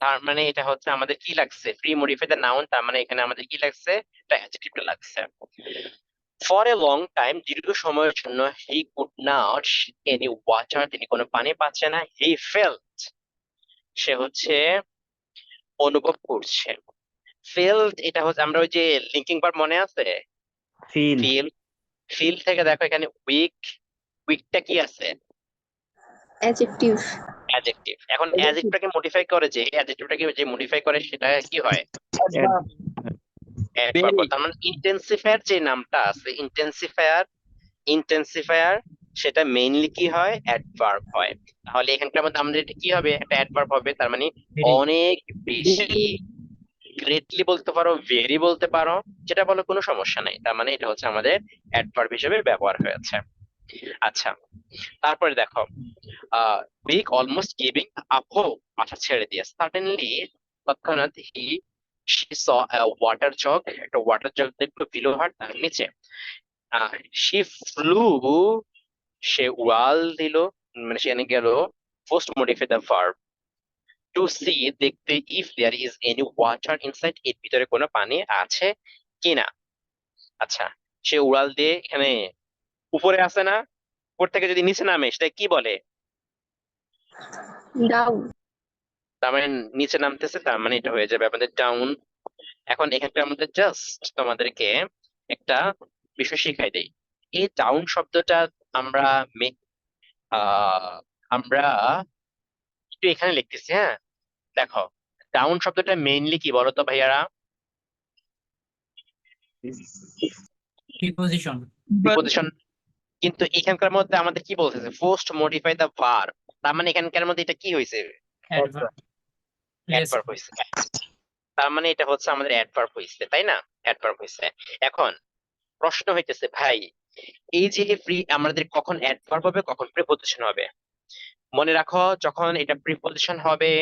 তার মানে এটা হচ্ছে আমাদের কি লাগছে, ফ্রি মডিফাই দ্য নাউন, তার মানে এখানে আমাদের কি লাগছে, এটা অ্যাডজেক্টিভটা লাগছে। ফর এ লং টাইম, দীর্ঘ সময়ের জন্য, he could not any water, তিনি কোনো পানি পাচ্ছে না। হি ফেল্ট, সে হচ্ছে অনুভব করছে। ফেল্ট এটা হচ্ছে, আমরা ওই যে লিঙ্কিং ভার্ব মনে আছে, ফিল। ফিল, ফিল থেকে দেখো এখানে উইক, উইকটা কি আছে, Adjective. অ্যাডজেক্টিভ। এখন অ্যাডজেক্টিভটাকে মডিফাই করে, যে অ্যাডজেক্টিভটাকে যে মডিফাই করে সেটা কি হয়? অ্যাডভার্ব। তার মানে ইন্টেন্সিফায়ার যে নামটা আছে, ইন্টেন্সিফায়ার সেটা মেইনলি কি হয়? অ্যাডভার্ব হয়। তাহলে এখানকার মধ্যে আমাদের এটা কি হবে? একটা অ্যাডভার্ব হবে, তার মানে Very. অনেক বেশি, গ্রেটলি বলতে পারো, ভেরি বলতে পারো, যেটা বলো কোনো সমস্যা নাই। তার মানে এটা হচ্ছে আমাদের অ্যাডভার্ব হিসেবে ব্যবহার হয়েছে। আচ্ছা, তারপরে দেখো weak almost giving up hope, আশা ছেড়ে দিয়ে, সাডেনলি তৎক্ষণাৎ she saw a water jug, একটা ওয়াটার জগ দেখলো বিলো হার, তার নিচে। she flew, সে উড়াল দিল, মানে সেখানে গেল, post modify the verb, to see দেখতে, if there is any water inside, এর ভিতরে কোনো পানি আছে কিনা। আচ্ছা, সে উড়াল দিয়ে এখানে উপরে আসে না, উপর থেকে যদি নিচে নামে সেটা কি বলে? Down. তার মানে নিচে নামতেছে, তার মানে এটা হয়ে যাবে আমাদের ডাউন। এখন এখানটা আমাদের জাস্ট তোমাদেরকে একটা বিষয় শিখাই দেই। এই ডাউন শব্দটা আমরা আহ আমরা একটু এখানে লিখতেছি, হ্যাঁ। দেখো, ডাউন শব্দটা মেইনলি কি বলতো ভাইয়ারা? Preposition. প্রিপোজিশন। কিন্তু এখানকার মধ্যে আমাদের কি বলতেছে? Post modify the verb. তার মানে এখানকার মধ্যে এটা কি হয়েছে? Adverb. Place. অ্যাডভার্ব হয়েছে। তার মানে এটা হচ্ছে আমাদের অ্যাডভার্ব হয়েছে, তাই না? অ্যাডভার্ব হয়েছে। এখন প্রশ্ন হইতেছে, ভাই এই যে আমাদের কখন অ্যাডভার্ব হবে, কখন প্রিপোজিশন হবে? মনে রাখো, যখন এটা প্রিপোজিশন হবে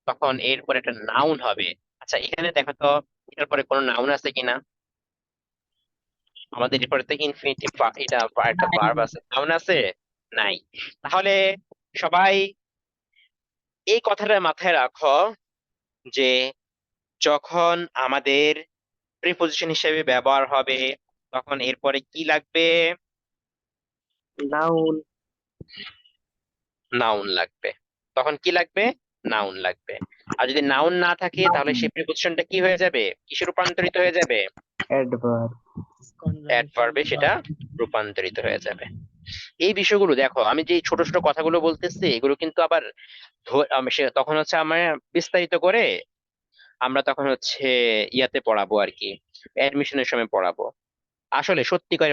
তখন এরপর একটা নাউন হবে। আচ্ছা, এখানে দেখো তো এটার পরে কোনো নাউন আছে কিনা? আমাদের এরপরে তো ইনফিনিটিভ, এটা একটা ভার্ব আছে, নাউন আছে? নাই। তাহলে সবাই এই কথাটা মাথায় রাখো যে যখন আমাদের প্রিপোজিশন হিসেবে ব্যবহার হবে তখন এরপরে কি লাগবে? নাউন। নাউন লাগবে। তখন কি লাগবে? নাউন লাগবে। আর যদি নাউন না থাকে তাহলে সেই প্রিপোজিশনটা কি হয়ে যাবে? কিসে রূপান্তরিত হয়ে যাবে? অ্যাডভার্ব। অ্যাডভার্বে সেটা রূপান্তরিত হয়ে যাবে। এই বিষয়গুলো দেখো, আমি যে ছোট ছোট কথাগুলো বলতেছি এগুলো কিন্তু আবার তখন হচ্ছে আমার বিস্তারিত করে আমরা তখন হচ্ছে ইয়াতে পড়াবো আর কি, অ্যাডমিশনের সময় পড়াবো। আসলে সত্যিকার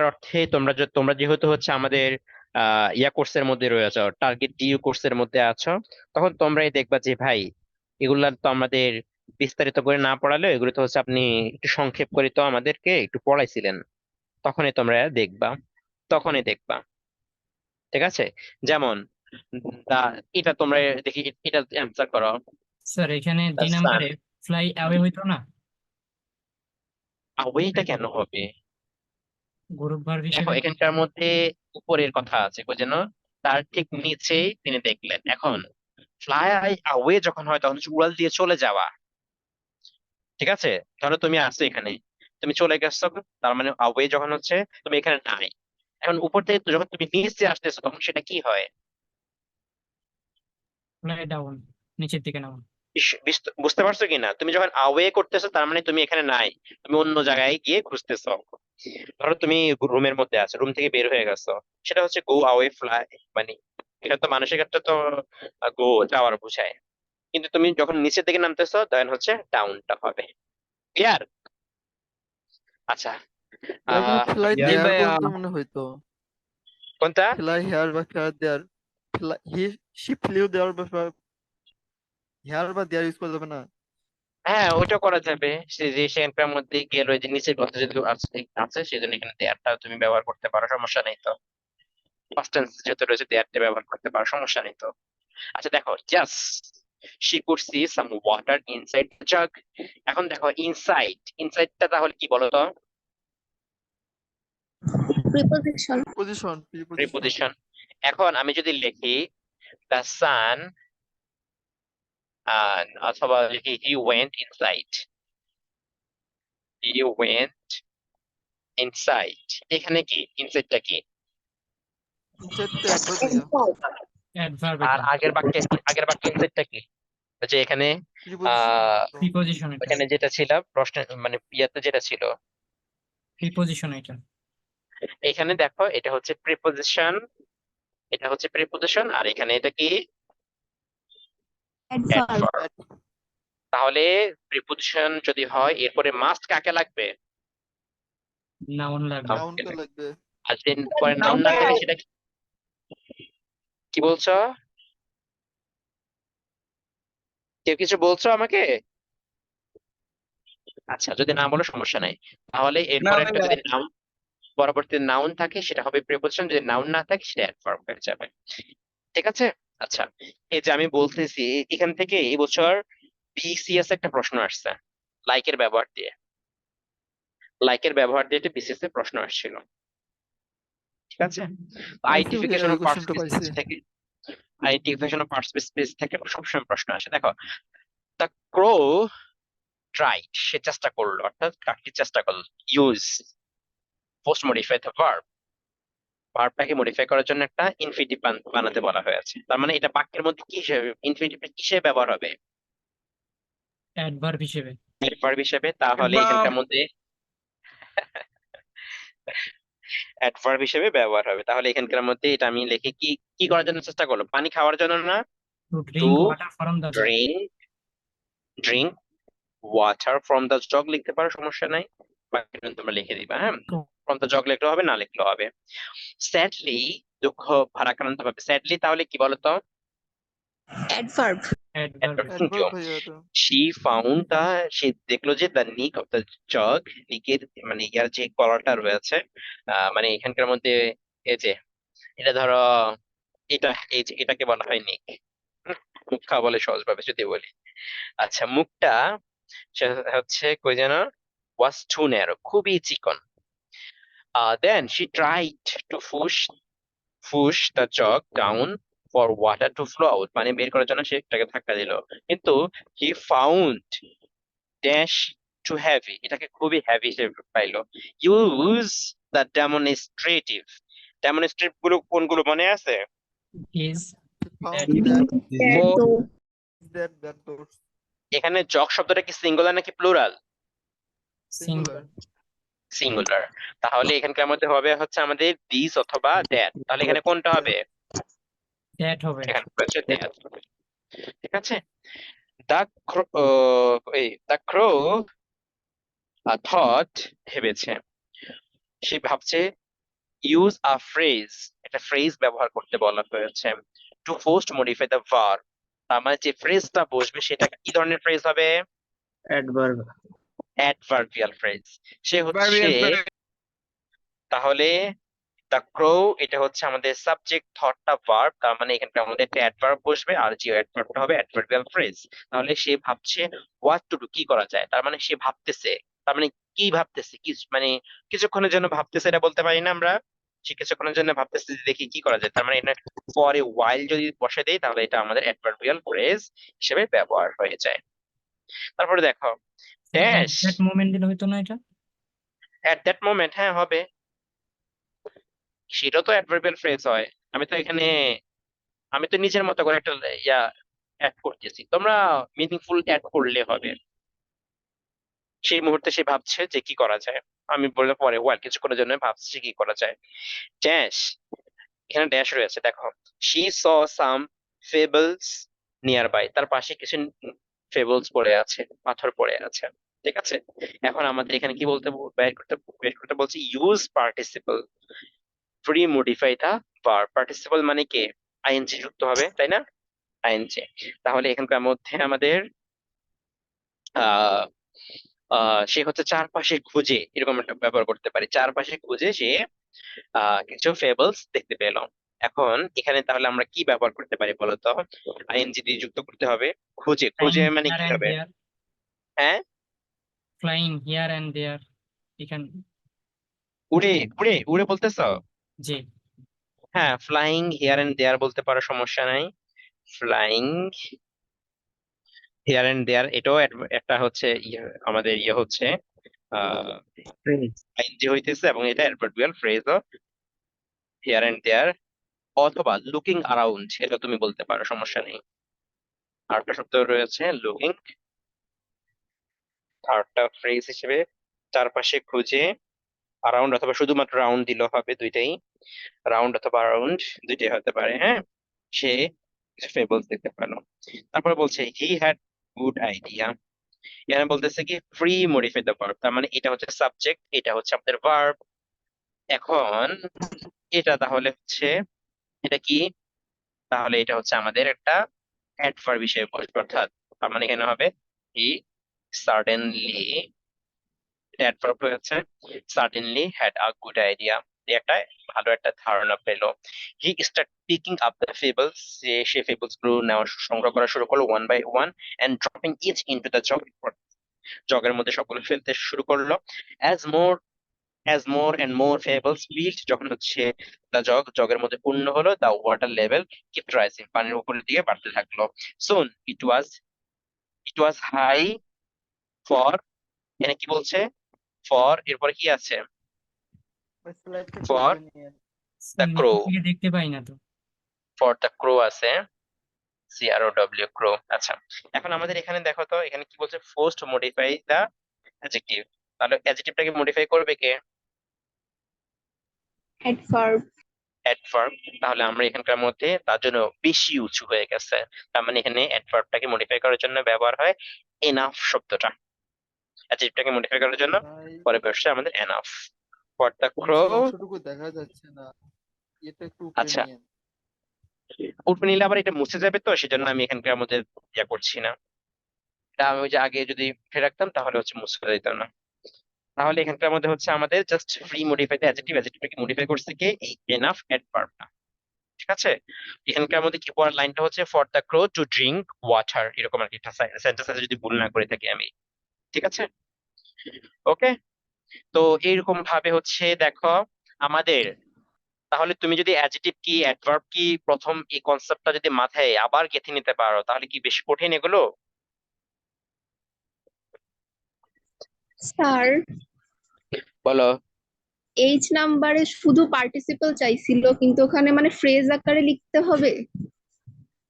অর্থে তোমরা যেহেতু হচ্ছে আমাদের ইয়া কোর্সের মধ্যে রয়েছে, টার্গেট ডিইউ কোর্সের মধ্যে আছো, তখন তোমরাই দেখবা যে ভাই এগুলা তো আমাদের বিস্তারিত করে না পড়ালেও এগুলো তো হচ্ছে আপনি একটু সংক্ষেপ করে তো আমাদেরকে একটু পড়াইছিলেন, তখনই তোমরা দেখবা, তখনই দেখবা। ঠিক আছে? যেমন দা এটা তোমরা দেখি, এটা অ্যান্সার করো। স্যার এখানে দ্য দুই সান। নাম্বারে ফ্লাই অ্যাওয়ে হইতো না, ওয়েটা কেন হবে? গ্রুপ ভার্ব দেখো হিসেবে। এখানকার মধ্যে উপরের কথা আছে যেন, তার ঠিক নিচেই তিনি দেখলেন। এখন ফ্লাই অ্যাওয়ে যখন হয় তখন হচ্ছে উড়াল দিয়ে চলে যাওয়া। ঠিক আছে? ধরো তুমি আছো এখানে, তুমি চলে গেছো, তার মানে অ্যাওয়ে যখন হচ্ছে তুমি এখানে নাই। এখন উপর থেকে যখন তুমি নিচে আসতেছো তখন সেটা কি হয়? ফ্লাই ডাউন, নিচের দিকে নামা। বুঝতে পারছো কিনা? তুমি যখন অ্যাওয়ে করতেছো তার মানে তুমি এখানে নাই, তুমি অন্য জায়গায় গিয়ে খুঁজতেছো। ধরো তুমি রুমের মধ্যে আছো, রুম থেকে বের হয়ে গেছো, সেটা হচ্ছে গো অ্যাওয়ে ফ্লাই, মানে এটা তো মানুষের ক্ষেত্রে তো গো যাওয়ার বোঝায়। কিন্তু তুমি যখন নিচের দিকে নামতেছো তখন হচ্ছে ডাউনটা হবে। ক্লিয়ার? আচ্ছা, ফ্লাই জি দেয়ার ভাইয়া। বলতে মনে হয়তো কোনটা? ফ্লাই হেয়ার বা fly there, he she flew there বা হেয়ার বা দেয়ার ইউজ করা যাবে না। হ্যাঁ, ওইটা করা যাবে। সে যে সেখানকার মধ্যে গেল, ওই যে নিচের কথা যেহেতু আছে সেজন্য এখানে দেয়ারটা তুমি ব্যবহার করতে পারো, সমস্যা নেই তো। ফার্স্ট টেন্স যেহেতু রয়েছে দেয়ারটা ব্যবহার করতে পারো, সমস্যা নেই তো। আচ্ছা দেখো, just she could see some water inside the jug. এখন দেখো ইনসাইডটা তাহলে কি বলতো? Preposition. Position, preposition. এখন আমি যদি লিখি the sun, অথবা লিখি he went inside, এখানে কি ইনসাইডটা কি? ইনসাইড তো একবার ভাইয়া। অ্যাডভার্ব আর এটা, আগের বাক্যে ইনসাইডটা কি? যে এখানে প্রিপজিশন এটা, ওখানে যেটা ছিল প্রশ্ন, মানে ইয়াতে যেটা ছিল, প্রিপজিশন এটা। এখানে দেখো এটা হচ্ছে প্রিপোজিশন, এটা হচ্ছে প্রিপোজিশন, আর এখানে এটা কি adverb, অ্যাডভার্ব। তাহলে প্রিপোজিশন যদি হয় এরপরে মাস্ট কাকে লাগবে? নাউন লাগবে। Noun নাউনকে লাগবে। আর যদি পরে নাউন না থাকে সেটা কি বলছো? কেউ কিছু বলছো আমাকে? আচ্ছা, যদি না বলো সমস্যা নাই। তাহলে এরপরে একটা যদি নাউন পরবর্তী নাউন থাকে সেটা হবে প্রিপোজিশন, যদি নাউন না থাকে সেটা অ্যাডভার্ব হয়ে যাবে। ঠিক আছে? আচ্ছা, এই যে আমি বলতেছি এখান থেকে এই বছর বিসিএস একটা প্রশ্ন আসছে লাইকের ব্যবহার দিয়ে। লাইকের ব্যবহার দিয়ে একটা বিসিএস এর প্রশ্ন আসছিল। ঠিক আছে? পাইছি ভাইয়া, আইডেন্টিফিকেশন ওই অফ কোশ্চেনটা পার্টস পাইছি। থেকে আইডেন্টিফিকেশন অফ পার্টস থেকে সবসময় প্রশ্ন আসে। দেখো, দ্য ক্রো ট্রাইড, সে চেষ্টা করলো, অর্থাৎ কাকটি চেষ্টা করলো। Use post modify the verb, ভার্বটাকে মডিফাই করার জন্য একটা ইনফিনিটিভ বানাতে বলা হয়েছে। তার মানে এটা বাক্যের মধ্যে কি হিসেবে ইনফিনিটিভটা কিসে ব্যবহার হবে? অ্যাডভার্ব হিসেবে। অ্যাডভার্ব হিসেবে। তাহলে এখানকার মধ্যে অ্যাডভার্ব হিসেবে ব্যবহার হবে। তাহলে এখানকার মধ্যে এটা আমি লিখে কি কি করার জন্য চেষ্টা করলো? পানি খাওয়ার জন্য না? To to drink water from the jug. Drink water from the jug লিখতে পারো, সমস্যা নাই। বাকিটা তোমরা লিখে দিবা। হ্যাঁ, ফ্রম দ্য জগ লিখলেও হবে, না লিখলেও হবে। স্যাডলি, দুঃখ ভারাক্রান্ত ভাবে। স্যাডলি তাহলে কি বলতো? adverb, adverb. Thank you. Adverb ভাইয়া এটা। সে দেখলো যে দ্য নিক অফ দ্য জগ, নিকের মানে ইয়ার যে কলারটা রয়েছে, মানে এখানকার মধ্যে এই যে এটা ধরো এটা এই যে এটাকে বলা হয় নিক। মুখা বলে সহজভাবে যদি বলি। আচ্ছা, মুখটা সে হচ্ছে কই যেন ওয়াজ টু ন্যারো, খুবই চিকন। Then she tried to push the jug down for water to flow out, মানে বের করার জন্য সে এটাকে ধাক্কা দিল, কিন্তু he found dash too heavy, এটাকে খুবই হ্যাভি হিসেবে পাইলো। ইউজ দ্য ডেমনস্ট্রেটিভ, ডেমনস্ট্রেটিভ গুলো কোনগুলো মনে আছে? Is Found that, that, that those এখানে জগ শব্দটা কি সিঙ্গুলার নাকি প্লুরাল? singular. সিঙ্গুলার। তাহলে এখানকার মধ্যে হবে হচ্ছে আমাদের দিস অথবা দ্যাট। তাহলে এখানে কোনটা হবে? দ্যাট হবে। এখানে হচ্ছে that। ঠিক আছে? দ্য দ্য ক্রো থট, ভেবেছে, সে ভাবছে। ইউজ আ ফ্রেজ, একটা ফ্রেজ ব্যবহার করতে বলা হয়েছে। To post modify the verb, তার মানে যে ফ্রেজটা বসবে সেটা কি ধরনের ফ্রেজ হবে? adverb, adverbial phrase. সে হচ্ছে Adverbial phrase. তাহলে দ্য ক্রো, এটা হচ্ছে আমাদের সাবজেক্ট, থটটা ভার্ব, তার মানে এখানটা আমাদের একটা অ্যাডভার্ব বসবে, আর যে অ্যাডভার্বটা হবে অ্যাডভার্বিয়াল ফ্রেজ। তাহলে সে ভাবছে হোয়াট টু ডু, কি করা যায়। তার মানে সে ভাবতেছে, তার মানে কি ভাবতেছে, কি মানে কিছুক্ষণের জন্য ভাবতেছে, এটা বলতে পারি না আমরা? সে কিছুক্ষণের জন্য ভাবতেছে যে দেখি কি করা যায়। তার মানে এটা পরে ওয়াইল যদি বসে দেই তাহলে এটা আমাদের অ্যাডভার্বিয়াল ফ্রেজ হিসেবে ব্যবহার হয়ে যায়। তারপরে দেখো ড্যাশ, দ্যাট মোমেন্ট দিলে হইতো না এটা? এট দ্যাট মোমেন্ট, হ্যাঁ হবে, সেটা তো অ্যাডভার্বিয়াল ফ্রেজ হয়। আমি তো নিজের মতো করে একটা ইয়া অ্যাড করতেছি, তোমরা মিনিংফুল অ্যাড করলে হবে। সেই মুহূর্তে সে ভাবছে যে কি করা যায়। আমি বললে পরে ওয়াল কিছুক্ষণের জন্য ভাবছে কি করা যায়। ড্যাশ, এখানে ড্যাশ রয়েছে দেখো। She saw some fables near by, তার পাশে কিছু ফেবলস পড়ে আছে, পাথর পড়ে আছে। ঠিক আছে? এখন আমাদের এখানে কি বলতে বের করতে বলছি use participle pre modify the verb. Participle মানে কি আইএনজি যুক্ত হবে, তাই না? আইএনজি। তাহলে এখানকার মধ্যে আমাদের আহ সে হচ্ছে চারপাশে খুঁজে, এরকম একটা ব্যবহার করতে পারি। চারপাশে খুঁজে সে কিছু ফেবলস দেখতে পেল। এখন এখানে তাহলে আমরা কি ব্যবহার করতে পারি বলতো? আইএনজি দিয়ে যুক্ত করতে হবে। খুঁজে, খুঁজে মানে কি হবে? হ্যাঁ, ফ্লাইং হিয়ার এন্ড দেয়ার, এখান উড়ে উড়ে উড়ে বলতেছ? জি। হ্যাঁ, ফ্লাইং হিয়ার এন্ড দেয়ার বলতে পারো, সমস্যা নাই। ফ্লাইং হিয়ার এন্ড দেয়ার, এটাও একটা হচ্ছে আমাদের হচ্ছে phrase, আইএনজি হইতেছে, এবং এটা অ্যাডভার্বিয়াল ফ্রেজও হিয়ার এন্ড দেয়ার। অথবা লুকিং অ্যারাউন্ড, এটা তুমি বলতে পারো, সমস্যা নেই। আরেকটা শব্দ রয়েছে লুকিং, থার্ডটা ফ্রেজ হিসেবে চারপাশে খুঁজে, অ্যারাউন্ড অথবা শুধুমাত্র রাউন্ড দিলেও হবে, দুইটাই। রাউন্ড অথবা রাউন্ড দুইটাই হতে পারে, হ্যাঁ। সে ফেবলস দেখতে পেলো। তারপরে বলছে হি হ্যাড গুড আইডিয়া। এখানে বলতেছে কি ফ্রি মডিফাই দ্য ভার্ব, তার মানে এটা হচ্ছে সাবজেক্ট, এটা হচ্ছে আমাদের ভার্ব। এখন এটা তাহলে হচ্ছে, এটা কি, তাহলে এটা হচ্ছে আমাদের একটা অ্যাডভার্ব হিসেবে বসবে, অর্থাৎ তার মানে এখানে হবে হি সার্টেনলি, এটা অ্যাডভার্ব হয়েছে, certainly had a good idea, একটা ভালো একটা ধারণা পেলো। He start picking up the pebbles, সে ফেবলস গুলো নেওয়া সংগ্রহ করা শুরু করলো one by one, and dropping each into the jug, জগের মধ্যে সবগুলো ফেলতে শুরু করলো। As more and more pebbles build, যখন হচ্ছে দ্য জগের মধ্যে পূর্ণ হলো, the water level keep rising, পানির উপরের দিকে বাড়তে থাকলো। সুন ইট ওয়াজ হাই ফর, এখানে কি বলছে, ফর এরপরে কি আছে, ওই স্লাইডটা একটু ফর উপরে নিয়ে দ্য নিচের ক্রো, দিকে দেখতে পাই না তো। ফর দ্য ক্রো আছে, CROW ক্রো। আচ্ছা, এখন আমাদের এখানে দেখো তো, এখানে কি বলছে, ফার্স্ট মডিফাই দ্য অ্যাডজেক্টিভ, তাহলে অ্যাডজেক্টিভটাকে মডিফাই করবে কে, অ্যাডভার্ব, অ্যাডভার্ব। তাহলে আমরা এখানকার মধ্যে তার জন্য বেশি উঁচু হয়ে গেছে, তার মানে এখানে অ্যাডভার্বটাকে মডিফাই করার জন্য ব্যবহার হয় এনাফ শব্দটা, অ্যাডজেক্টিভটাকে মডিফাই করার জন্য ভাই পরে বসছে আমাদের এনাফ। ফর দ্য ক্রো, নিচের অংশটুকু দেখা যাচ্ছে না, এটা একটু উপরে আচ্ছা, নিয়ে উপরে নিলে আবার এটা মুছে যাবে, তো সেজন্য আমি এখানকার মধ্যে ইয়া করছি না, এটা আমি ওই যে আগে যদি উঠে রাখতাম তাহলে হচ্ছে মুছে যেত না। তাহলে এখানকার মধ্যে হচ্ছে আমাদের just pre modify the adjective, অ্যাডজেক্টিভটাকে মডিফাই করছে কে, এই এনাফ অ্যাডভার্বটা, ঠিক আছে। এখানকার মধ্যে কি পড়ার লাইনটা হচ্ছে for the crow to drink water, এরকম আর কি একটা সেন্টেন্স আছে যদি ভুল না করে থাকি আমি, ঠিক আছে। ওকে, তো এইরকম ভাবে হচ্ছে দেখো আমাদের, তাহলে তুমি যদি অ্যাডজেক্টিভ কি অ্যাডভার্ব কি প্রথম এই কনসেপ্টটা যদি মাথায় আবার গেঁথে নিতে পারো, তাহলে কি বেশি কঠিন এগুলো? স্যার বলো। এইচ নাম্বারে শুধু পার্টিসিপল চাইছিল, কিন্তু ওখানে মানে ফ্রেজ আকারে লিখতে হবে,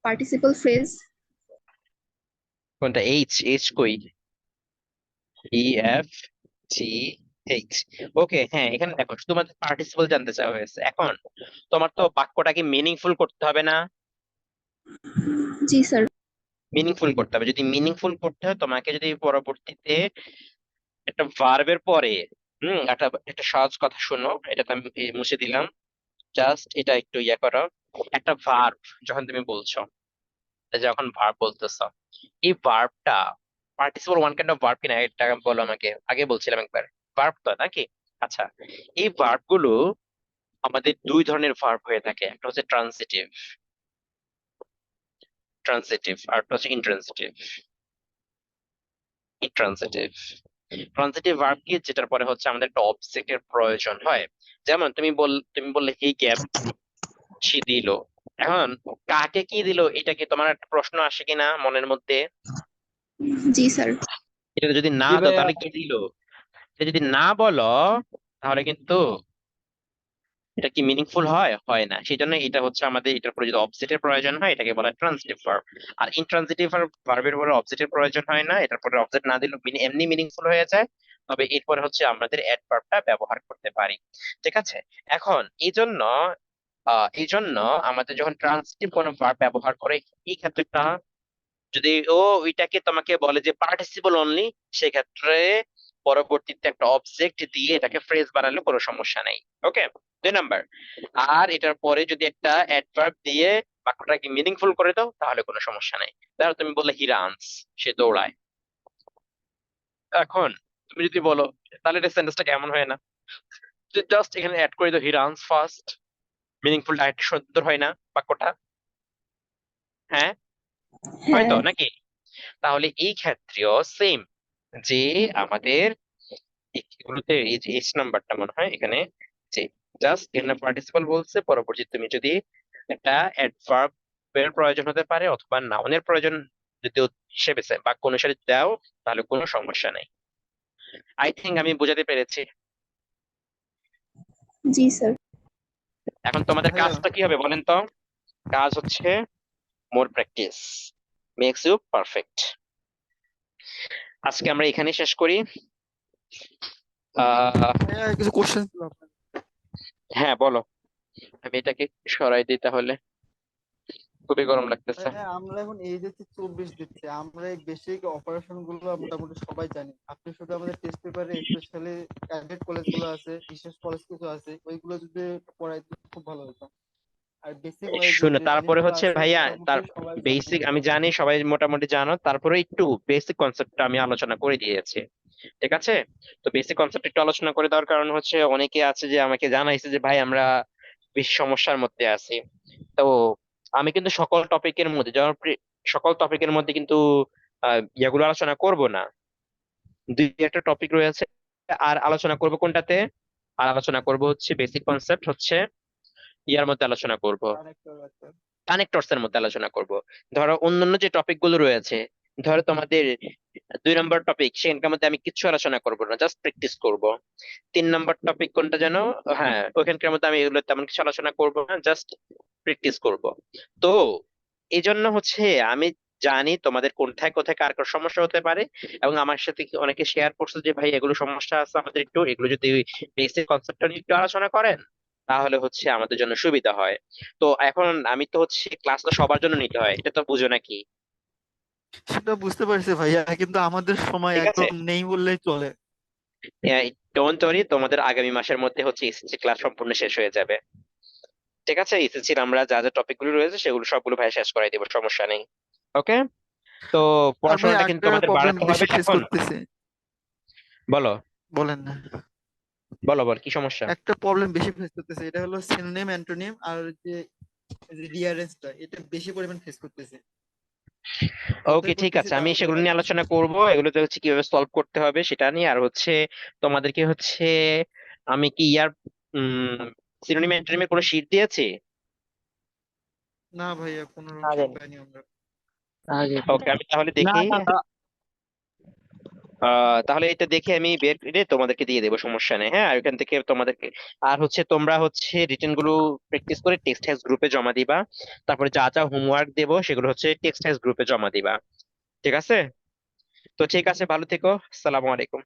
পার্টিসিপল ফ্রেজ। কোনটা, এইচ কই, EFGH, ওকে, হ্যাঁ, এখানে দেখো শুধুমাত্র পার্টিসিপল জানতে চাওয়া হয়েছে। এখন তোমার তো বাক্যটাকে মিনিংফুল করতে হবে না, জি স্যার। মিনিংফুল করতে হবে। যদি মিনিংফুল করতে হয় তোমাকে যদি পরবর্তীতে একটা ভার্বের পরে, একটা একটা সহজ কথা শোনো, এটা তো আমি মুছে দিলাম, জাস্ট এটা একটু ইয়ে করো। একটা ভার্ব যখন তুমি বলছো, যখন ভার্ব বলতেছো, এই ভার্বটা participle one kind of verb কিনা এটা বলো আমাকে, আগে বলছিলাম একবার, ভার্ব তো নাকি? আচ্ছা, এই ভার্ব গুলো আমাদের দুই ধরনের ভার্ব হয়ে থাকে, একটা হচ্ছে ট্রান্সিটিভ, আর একটা হচ্ছে ইন্ট্রান্সিটিভ। ইন্ট্রান্সিটিভ ট্রান্সিটিভ ভার্ব কি, যেটার পরে হচ্ছে আমাদের একটা অবজেক্টের প্রয়োজন হয়। যেমন তুমি বললে হি গ্যাভ, সে দিল। এখন কাকে কি দিল, এটা কি তোমার একটা প্রশ্ন আসে কিনা মনের মধ্যে? জি স্যার। এটা যদি না জি দাও ভাইয়া। তাহলে কি দিল, এটা যদি না বলো তাহলে কিন্তু এটা কি মিনিংফুল হয়, হয় না। সেই জন্য এটা হচ্ছে আমাদের, এটার পরে যদি অবজেক্টের প্রয়োজন হয় এটাকে বলা হয় ট্রান্সিটিভ ভার্ব। আর ইনট্রান্সিটিভ ভার্বের পরে অবজেক্টের প্রয়োজন হয় না, এটার পরে অবজেক্ট না দিলেও এমনি মিনিংফুল হয়ে যায়, তবে এরপরে হচ্ছে আমাদের অ্যাডভার্বটা ব্যবহার করতে পারি, ঠিক আছে। এখন এই জন্য আমাদের যখন ট্রান্সিটিভ কোনো ভার্ব ব্যবহার করে, এই ক্ষেত্রটা যদি ওইটাকে তোমাকে বলে যে পার্টিসিপল অনলি, সেক্ষেত্রে পরবর্তীতে একটা অবজেক্ট দিয়ে এটাকে ফ্রেজ বানালে কোনো সমস্যা নেই। ওকে, 2 নাম্বার। আর এটার পরে যদি একটা অ্যাডভার্ব দিয়ে বাক্যটাকে মিনিংফুল করে দাও তাহলে কোনো সমস্যা নেই। ধরো তুমি বললে হি রানস, সে দৌড়ায়। এখন তুমি যদি বলো তাহলে এটা সেন্টেন্সটা কেমন হয় না, জাস্ট এখানে অ্যাড করে দাও he runs fast, meaningful direct সুন্দর হয় না বাক্যটা? হ্যাঁ, হয়তো হ্যাঁ নাকি? তাহলে এই ক্ষেত্রেও সেম, যে আমাদের এগুলোতে এই যে এইচ নাম্বারটা মনে হয় এখানে, যে জাস্ট এখানে পার্টিসিপল বলছে, পরবর্তী তুমি যদি একটা অ্যাডভার্ব এর প্রয়োজন হতে পারে অথবা নাউনের প্রয়োজন যদি হিসেবে বাক্য অনুসারে দাও তাহলে কোনো সমস্যা নেই। আই থিঙ্ক আমি বোঝাতে পেরেছি। জি স্যার। এখন তোমাদের ভাইয়া কাজটা কি হবে বলেন তো? কাজ হচ্ছে more practice makes you perfect. আজকে আমরা এখানে শেষ করি। ভাইয়া কিছু কোশ্চেন ছিল আপনার। হ্যাঁ বলো। আমি এটাকে একটু সরাই দিই তাহলে, খুবই গরম লাগতেছে। ভাইয়া আমরা এখন এই যে 24 দিচ্ছি, আমরা এই বেসিক অপারেশন গুলো মোটামুটি সবাই জানি। আপনি শুধু আমাদের টেস্ট পেপারে স্পেশালি ক্যাডেট কলেজ গুলো আছে, বিশেষ কলেজ কিছু আছে, ওইগুলো যদি পড়াইতে খুব ভালো হতো। আর বেসিক ওয়াইজ শুনে যে তারপরে জিনিসগুলো হচ্ছে আছে ভাইয়া, তার মোটামুটি সবাই বেসিক জানে। আমি জানি সবাই মোটামুটি জানো, তারপরে একটু বেসিক কনসেপ্টটা আমি আলোচনা করে দিয়েছি, ঠিক আছে? তো বেসিক কনসেপ্ট একটু আলোচনা করে দেওয়ার কারণ হচ্ছে অনেকে আছে যে আমাকে জানাইছে যে ভাই আমরা বেশি সমস্যার মধ্যে আছি। তো আমি কিন্তু সকল টপিকের মধ্যে, যেমন সকল টপিকের মধ্যে কিন্তু ইয়েগুলো আলোচনা করব না, দুই একটা টপিক রয়েছে। আর আলোচনা করব কোনটাতে? আর আলোচনা করব হচ্ছে বেসিক কনসেপ্ট হচ্ছে ইয়ার মধ্যে আলোচনা করব, কানেক্টর আছে। কানেক্টরস এর মধ্যে আলোচনা করব। ধরো অন্যান্য যে টপিক গুলো রয়েছে, ধরো তোমাদের 2 নম্বর টপিক, সেখানকার মধ্যে আমি কিছু আলোচনা করব না, জাস্ট প্র্যাকটিস করব। 3 নম্বর টপিক কোনটা যেন, হ্যাঁ ওইখানকার মধ্যে আমি এগুলো তেমন কিছু আলোচনা করব না, জাস্ট প্র্যাকটিস করব। তো এই জন্য হচ্ছে আমি জানি তোমাদের কোথায় কোথায় কার কার সমস্যা হতে পারে, এবং আমার সাথে কি অনেকে শেয়ার করছে যে ভাই এগুলো সমস্যা আছে আমাদের, একটু এগুলো যদি বেসিক কনসেপ্টটা নিয়ে একটু আলোচনা করেন তাহলে হচ্ছে আমাদের জন্য সুবিধা হয়। তো এখন আমি তো হচ্ছে ক্লাস তো সবার জন্য নিতে হয়, এটা তো বুঝো নাকি? সেটা বুঝতে পারছি ভাইয়া, কিন্তু আমাদের সময় ঠিক আছে, একদম নেই বললেই চলে। ডোন্ট ওয়ারি, তোমাদের আগামী মাসের মধ্যে হচ্ছে এসএসসি ক্লাস সম্পূর্ণ শেষ হয়ে যাবে, ঠিক আছে? এসএসসির আমরা যা যা টপিক গুলো রয়েছে সেগুলো সবগুলো ভাই শেষ করাই দেবো, সমস্যা নেই। ওকে, তো আর ভাই পড়াশোনাটা কিন্তু একটা আমাদের প্রবলেম বাড়াতে বেশি হবে ফেস এখন। করতেছে। বলো, বলেন না। বলো, বল কি সমস্যা? একটা প্রবলেম বেশি ফেস করতেছে, এটা হলো সিনোনিম অ্যান্টোনিম আর যে রিয়ারেন্সটা, এটা বেশি পরিমাণ ফেস করতেছে। ওকে, যতই ঠিক করতেছি আছে, আমি তাড়াতাড়ি সেগুলো নিয়ে লাগতেছে আলোচনা না। করব, এগুলোতে হচ্ছে কিভাবে সলভ করতে হবে সেটা নিয়ে। আর হচ্ছে তোমাদেরকে হচ্ছে আমি কি ইয়ার সিনোনিম অ্যান্টোনিমের কোনো শীট দিয়েছি? না ভাইয়া, কোনো আগে শীট পাইনি আমরা। আগে ওকে, আমি তাহলে না দেখি, না না, তাহলে এটা দেখে আমি বের করে তোমাদেরকে দিয়ে দেবো, সমস্যা নেই। হ্যাঁ, আর ওখান থেকে তোমাদেরকে, আর হচ্ছে তোমরা হচ্ছে রিটেন গুলো প্র্যাকটিস করে টেক্সট হাউস গ্রুপে জমা দিবা। তারপরে যা যা হোমওয়ার্ক দেবো সেগুলো হচ্ছে টেক্সট হাউস গ্রুপে জমা দিবা, ঠিক আছে? তো ঠিক আছে, ভালো থেকো, আসসালামু আলাইকুম।